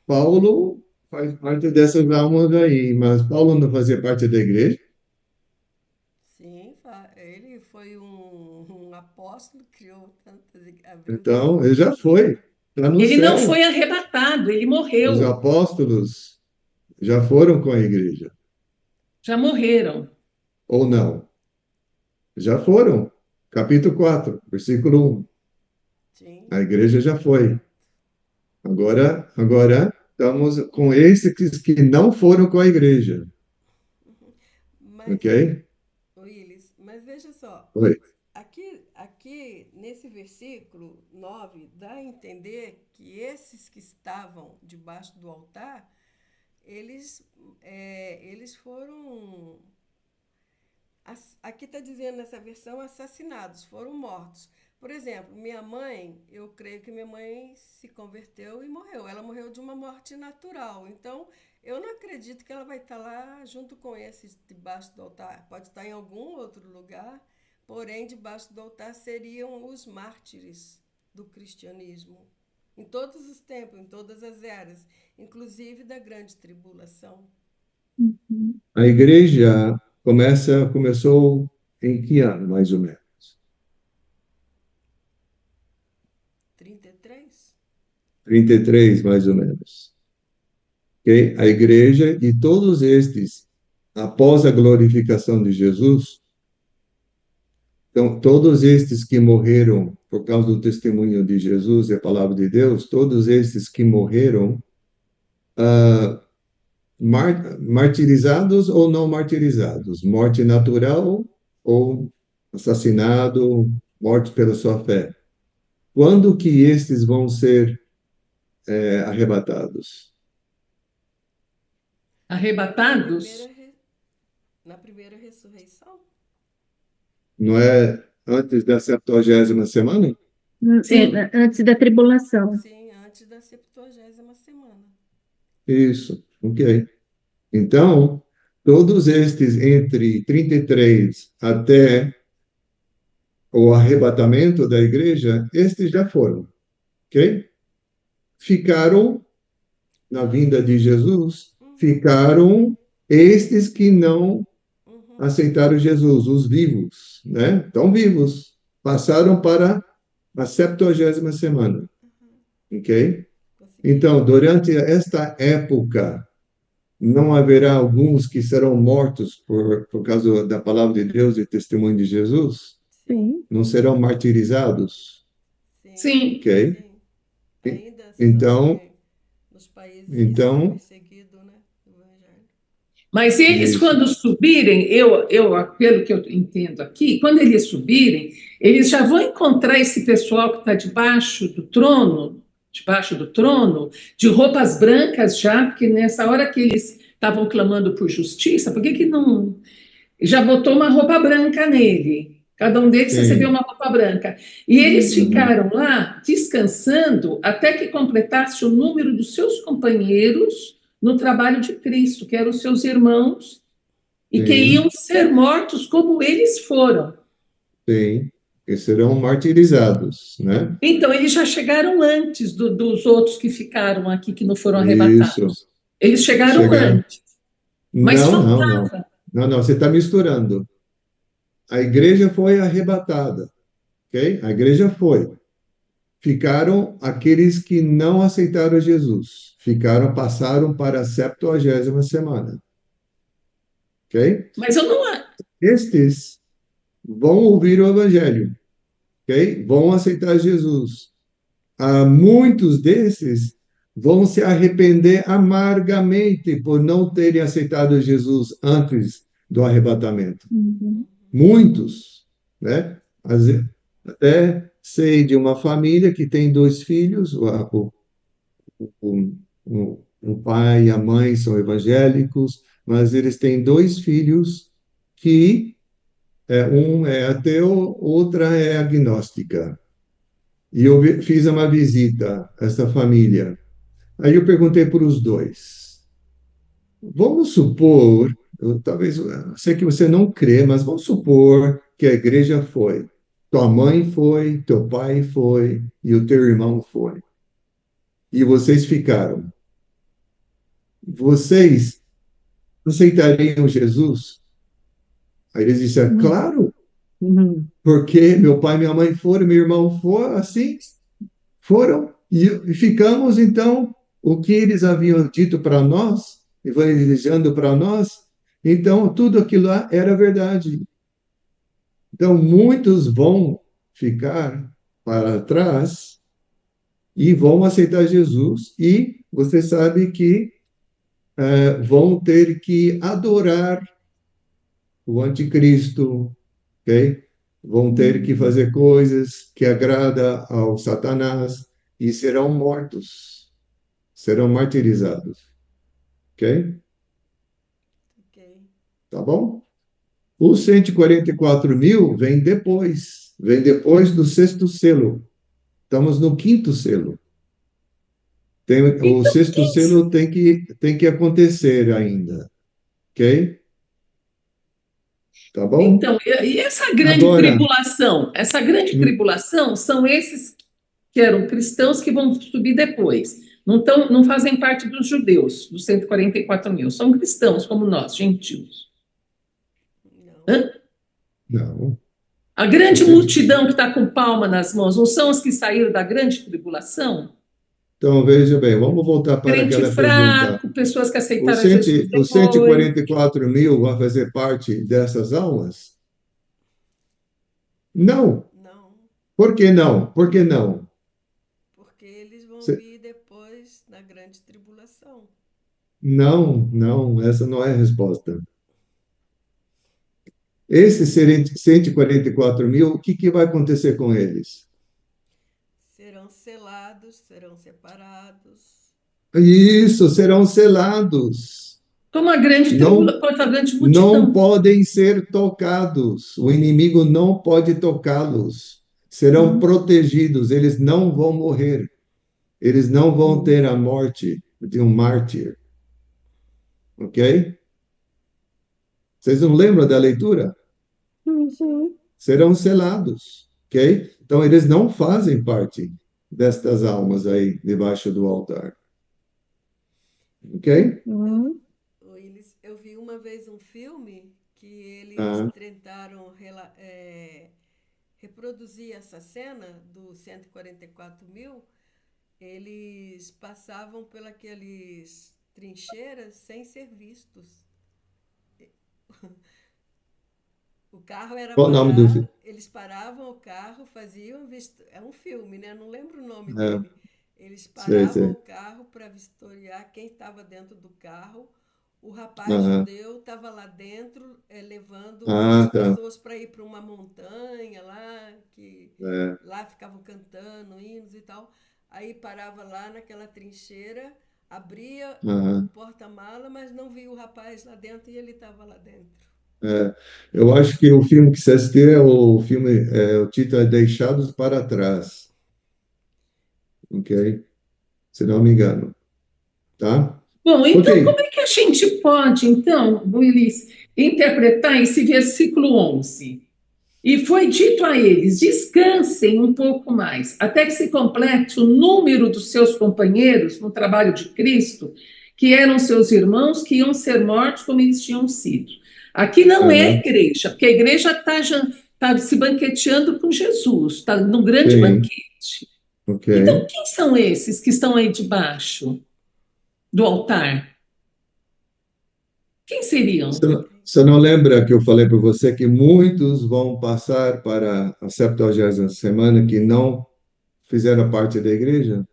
Paulo faz parte dessas almas aí, mas Paulo não fazia parte da igreja? Sim, ele foi um apóstolo, criou tantas, abriu Então, tantas ele já igrejas. foi, está no Ele não céu. foi arrebatado, ele Os morreu. apóstolos já foram com a igreja, Já morreram. ou não? Já foram. Capítulo 4, versículo 1. Sim, A igreja já foi. exato. Agora estamos com esses que não foram com a igreja, Mas, ok? Willis, veja só, Oi. aqui nesse versículo 9 dá a entender que esses que estavam debaixo do altar, eles foram. Aqui está dizendo nessa versão assassinados, foram mortos. Por exemplo, minha mãe, eu creio que minha mãe se converteu e morreu. Ela morreu de uma morte natural. Então, eu não acredito que ela vai estar lá junto com esses debaixo do altar. Pode estar em algum outro lugar, porém, debaixo do altar seriam os mártires do cristianismo. Em todos os tempos, em todas as eras, inclusive da grande tribulação. Uhum. A igreja começou em que ano, mais ou menos? 33. 33, mais ou menos. Ok? A igreja e todos estes, após a glorificação de Jesus, então, todos estes que morreram por causa do testemunho de Jesus e a palavra de Deus, todos estes que morreram, ah, martirizados ou não martirizados, morte natural ou assassinado, morte pela sua fé. Quando que estes vão ser arrebatados? Na Arrebatados? na primeira ressurreição? Não é antes da 70ª semana? Sim. Antes da tribulação. Sim, antes da 70ª semana. Isso, ok. Então, todos estes entre 33 até o arrebatamento da igreja, estes já foram, ok? Ficaram, na vinda de Jesus, Uhum, ficaram estes que não uhum. aceitaram Jesus, os vivos, né? Estão vivos. Passaram para a 70ª semana. ok? Consegui. Então, durante esta época, não haverá alguns que serão mortos por causa da palavra de Deus e testemunho de Jesus? Sim, Sim. Não serão martirizados? sim, Sim. Ok? sim. E- Ainda são Então, nos países que são então, perseguidos, né? O Evangelho. Mas eles, isso. quando subirem, pelo que eu entendo aqui, quando eles subirem, eles já vão encontrar esse pessoal que está debaixo do trono, de roupas brancas já, porque nessa hora que eles estavam clamando por justiça, por que que não já botou uma roupa branca nele? Cada um deles recebeu Sim. uma roupa branca. E eles Uhum. Uhum. ficaram lá descansando até que completasse o número dos seus companheiros no trabalho de Cristo, que eram os seus irmãos e que Sim. iam ser mortos como eles foram. Sim. E serão martirizados, né? Então, eles já chegaram antes dos outros que ficaram aqui, que não foram Isso. arrebatados. Eles chegaram Chegar. antes, mas Não, não, não. faltava. Não, não, você está misturando. A igreja foi arrebatada, ok? A igreja foi. Ficaram aqueles que não aceitaram Jesus. Ficaram, passaram para a 70ª semana, ok? Mas eu não. Estes vão ouvir o evangelho, ok? Vão aceitar Jesus. Muitos desses vão se arrepender amargamente por não terem aceitado Jesus antes do arrebatamento. Uhum. Muitos, né? Até sei de uma família que tem dois filhos, o pai e a mãe são evangélicos, mas eles têm dois filhos que um é ateu, outra é agnóstica. E eu fiz uma visita a essa família. Aí eu perguntei para os dois: vamos supor, talvez, eu sei que você não crê, mas vamos supor que a igreja foi. Tua mãe foi, teu pai foi e o teu irmão foi. E vocês ficaram. Vocês aceitariam Jesus? Aí eles disseram, claro, Uhum. porque meu pai e minha mãe foram, meu irmão foi, assim, foram. E ficamos, então, o que eles haviam dito para nós, evangelizando para nós, então tudo aquilo lá era verdade. Então, muitos vão ficar para trás e vão aceitar Jesus, e você sabe que vão ter que adorar o anticristo, ok? Vão ter que Uhum. fazer coisas que agrada ao Satanás e serão mortos, serão martirizados, ok? Ok. Tá bom? Os 144.000 vem depois do sexto selo. Estamos no quinto selo. O Então, sexto selo tem que acontecer ainda, ok? Tá bom? então, e essa grande Agora, tribulação? Essa grande tribulação são esses que eram cristãos que vão subir depois. Não fazem parte dos judeus, dos 144.000. São cristãos como nós, gentios. Não. Hã? não, A o grande cento- multidão que está com palma nas mãos, não são os que saíram da grande tribulação? então veja bem, vamos voltar para Crente aquela pergunta. fraco, pessoas que Os, aceitaram cento, Jesus os cento e depois. quarenta e quatro mil vão fazer parte dessas almas? Não. Não. Por que não? Por que não? Porque eles vão Se- vir depois da grande tribulação. Não, não, essa não é a resposta. Esses 144.000, o que vai acontecer com eles? Serão selados, serão separados. Isso, serão selados. Como a grande Não, tribulação, a grande não multidão. podem ser tocados. O inimigo não pode tocá-los. Serão Uhum. protegidos, eles não vão morrer. Eles não vão Uhum. ter a morte de um mártir, ok? Vocês não lembram da leitura? Uhum. Sim. Serão selados, ok? Então eles não fazem parte destas almas aí debaixo do altar, ok? Eu, Uhum. eu vi uma vez um filme que eles Ah, tentaram reproduzir essa cena dos 144.000 eles passavam pelas trincheiras sem ser vistos. O carro era Qual o nome do parar, filme? eles paravam o carro, faziam é um filme, né? Não lembro o nome É, dele. Eles sei, paravam o sei. carro para vistoriar quem estava dentro do carro. O rapaz Aham. judeu estava lá dentro, levando as Ah, tá. pessoas para ir para uma montanha lá, que É, lá ficavam cantando hinos e tal. Aí parava lá naquela trincheira, abria o aham. porta-mala, mas não via o rapaz lá dentro e ele estava lá dentro. É. Eu acho que o filme que você assistiu é o filme, o título é Deixados para Trás, ok? Se não me engano, tá? Bom, então como Ok. é que a gente pode, então, Luiz, interpretar esse versículo 11? E foi dito a eles: descansem um pouco mais, até que se complete o número dos seus companheiros no trabalho de Cristo, que eram seus irmãos, que iam ser mortos como eles tinham sido. Aqui não é Aham. igreja, porque a igreja está se banqueteando com Jesus, está no grande Sim, banquete. ok. Então, quem são esses que estão aí debaixo do altar? Quem seriam? Você não lembra que eu falei para você que muitos vão passar para a 70ª semana que não fizeram parte da igreja?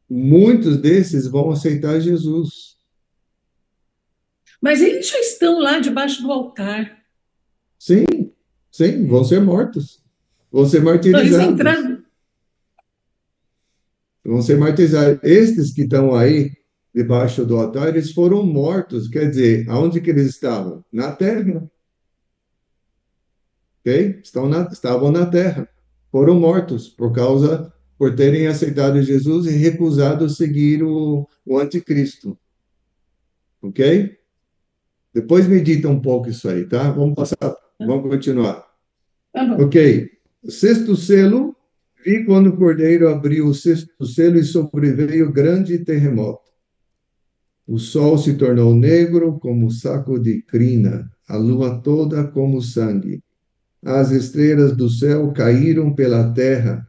Muitos desses vão aceitar Jesus. Mas eles já estão lá debaixo do altar. Sim, sim, vão ser mortos. Vão ser Não, eles martirizados. entraram. Vão ser martirizados. Estes que estão aí debaixo do altar, eles foram mortos. Quer dizer, aonde que eles estavam? Na terra, ok? Estavam na terra. Foram mortos por terem aceitado Jesus e recusado seguir o anticristo, ok? Depois medita um pouco isso aí, tá? Vamos continuar. Tá bom. Ok. O sexto selo, vi quando o cordeiro abriu o sexto selo e sobreveio grande terremoto. O sol se tornou negro como saco de crina, a lua toda como sangue. As estrelas do céu caíram pela terra,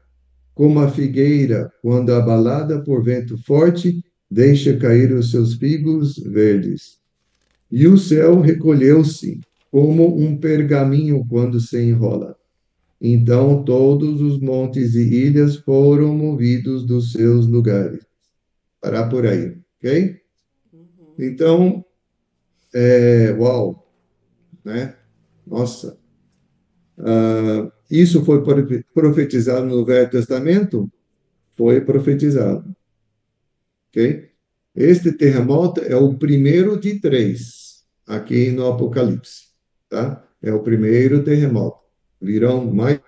como a figueira, quando abalada por vento forte, deixa cair os seus figos verdes. E o céu recolheu-se, como um pergaminho quando se enrola. Então todos os montes e ilhas foram movidos dos seus lugares. Parar por aí, ok? Uhum. Então, uau, né? Nossa, isso foi profetizado no Velho Testamento? Foi profetizado, ok? Este terremoto é o primeiro de três aqui no Apocalipse, tá? É o primeiro terremoto. Virão mais.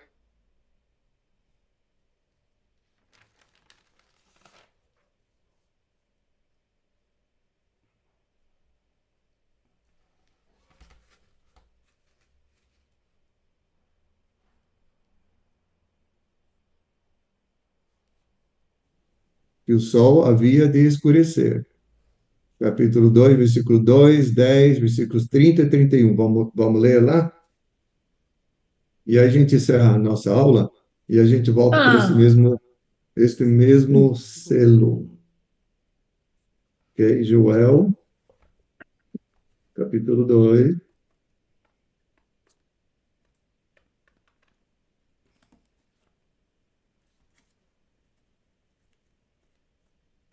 Que o sol havia de escurecer. Capítulo 2, versículo 2, 10, versículos 30 e 31. Vamos ler lá? E aí a gente encerra a nossa aula e a gente volta para Ah, este mesmo selo. Ok? Joel, capítulo 2,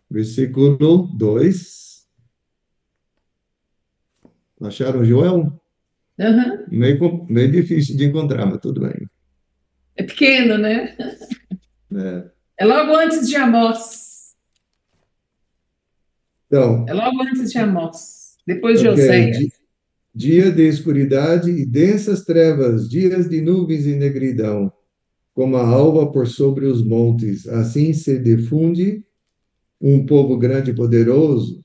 versículo 2. Acharam Joel? aham. Meio difícil de encontrar, mas tudo bem. É pequeno, né? É. É logo antes de Amós. É Então, logo antes de Amós. Depois de ok. Oséias. Dia de escuridade e densas trevas, dias de nuvens e negridão, como a alva por sobre os montes. Assim se difunde um povo grande e poderoso,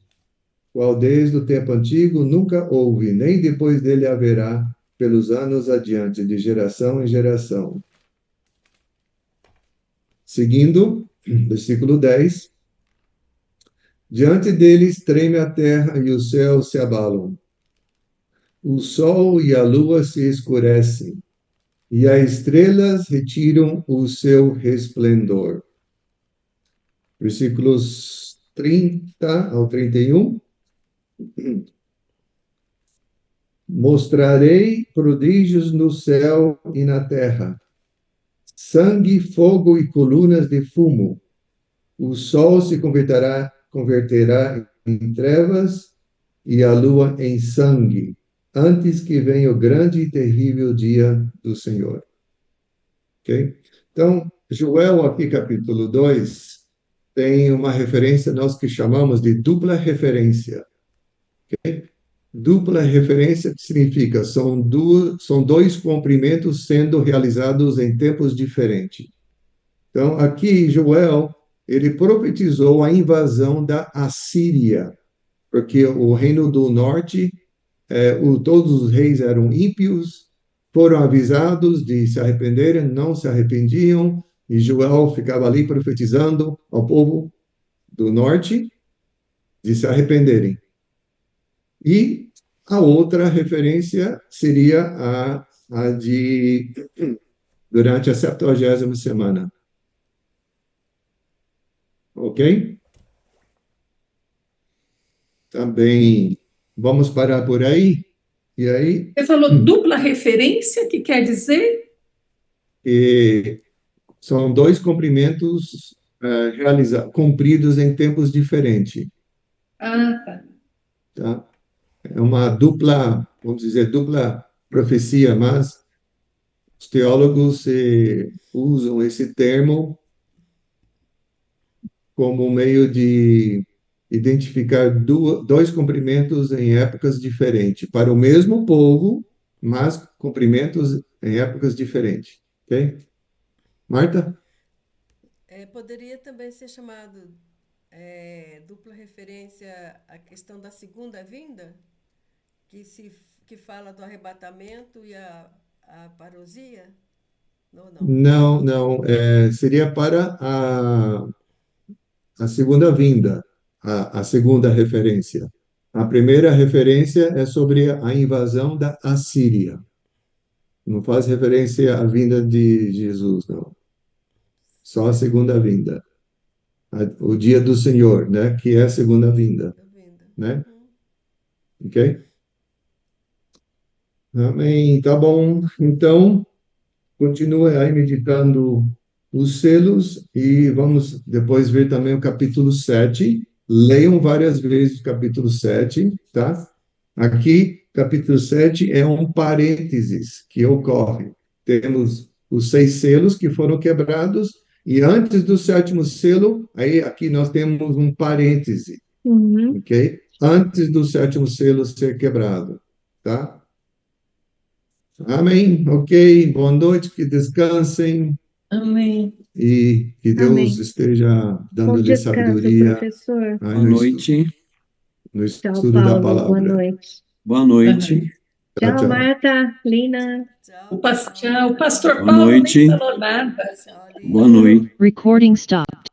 qual desde o tempo antigo nunca houve, nem depois dele haverá, pelos anos adiante, de geração em geração. Seguindo, versículo 10. Diante deles treme a terra e os céus se abalam. O sol e a lua se escurecem, e as estrelas retiram o seu resplendor. versículos 30 ao 31. Mostrarei prodígios no céu e na terra, sangue, fogo e colunas de fumo. O sol se converterá em trevas e a lua em sangue, antes que venha o grande e terrível dia do Senhor. Ok? Então, Joel, aqui, capítulo 2, tem uma referência, nós que chamamos de dupla referência. Okay? Dupla referência significa são dois cumprimentos sendo realizados em tempos diferentes. Então, aqui, Joel, ele profetizou a invasão da Assíria, porque o reino do norte, todos os reis eram ímpios, foram avisados de se arrependerem, não se arrependiam, e Joel ficava ali profetizando ao povo do norte de se arrependerem. E a outra referência seria a de durante a 70ª semana. Ok? Também vamos parar por aí. E aí? Você falou dupla referência, que quer dizer? São dois cumprimentos cumpridos em tempos diferentes. Ah, tá. Tá? É uma dupla, vamos dizer, dupla profecia, mas os teólogos usam esse termo como um meio de identificar dois cumprimentos em épocas diferentes, para o mesmo povo, mas cumprimentos em épocas diferentes. Ok? Marta? Poderia também ser chamado dupla referência à questão da segunda vinda, que fala do arrebatamento e a parousia? Não. Não. Seria para a segunda vinda, a segunda referência. A primeira referência é sobre a invasão da Assíria. Não faz referência à vinda de Jesus, não. Só a segunda vinda. O dia do Senhor, né? Que é a segunda vinda, né? Ok? Amém. Tá bom. Então, continue aí meditando os selos e vamos depois ver também o capítulo 7. Leiam várias vezes o capítulo 7, tá? Aqui, capítulo 7 é um parênteses que ocorre. Temos os 6 selos que foram quebrados e antes do 7º selo, aí aqui nós temos um parêntese, ok? Antes do 7º selo ser quebrado, tá? Amém? Ok, boa noite, que descansem. Amém. E que Deus Amém. esteja Bom dando-lhe descanso, sabedoria professor. aí Boa noite. no Tchau, estudo da Paulo. Boa palavra. noite. Boa noite. Tchau, Tchau, tchau. Marta, Lina. O pastor Boa Paulo nem noite. falou nada. Tchau, Boa Lina. noite. Recording stopped.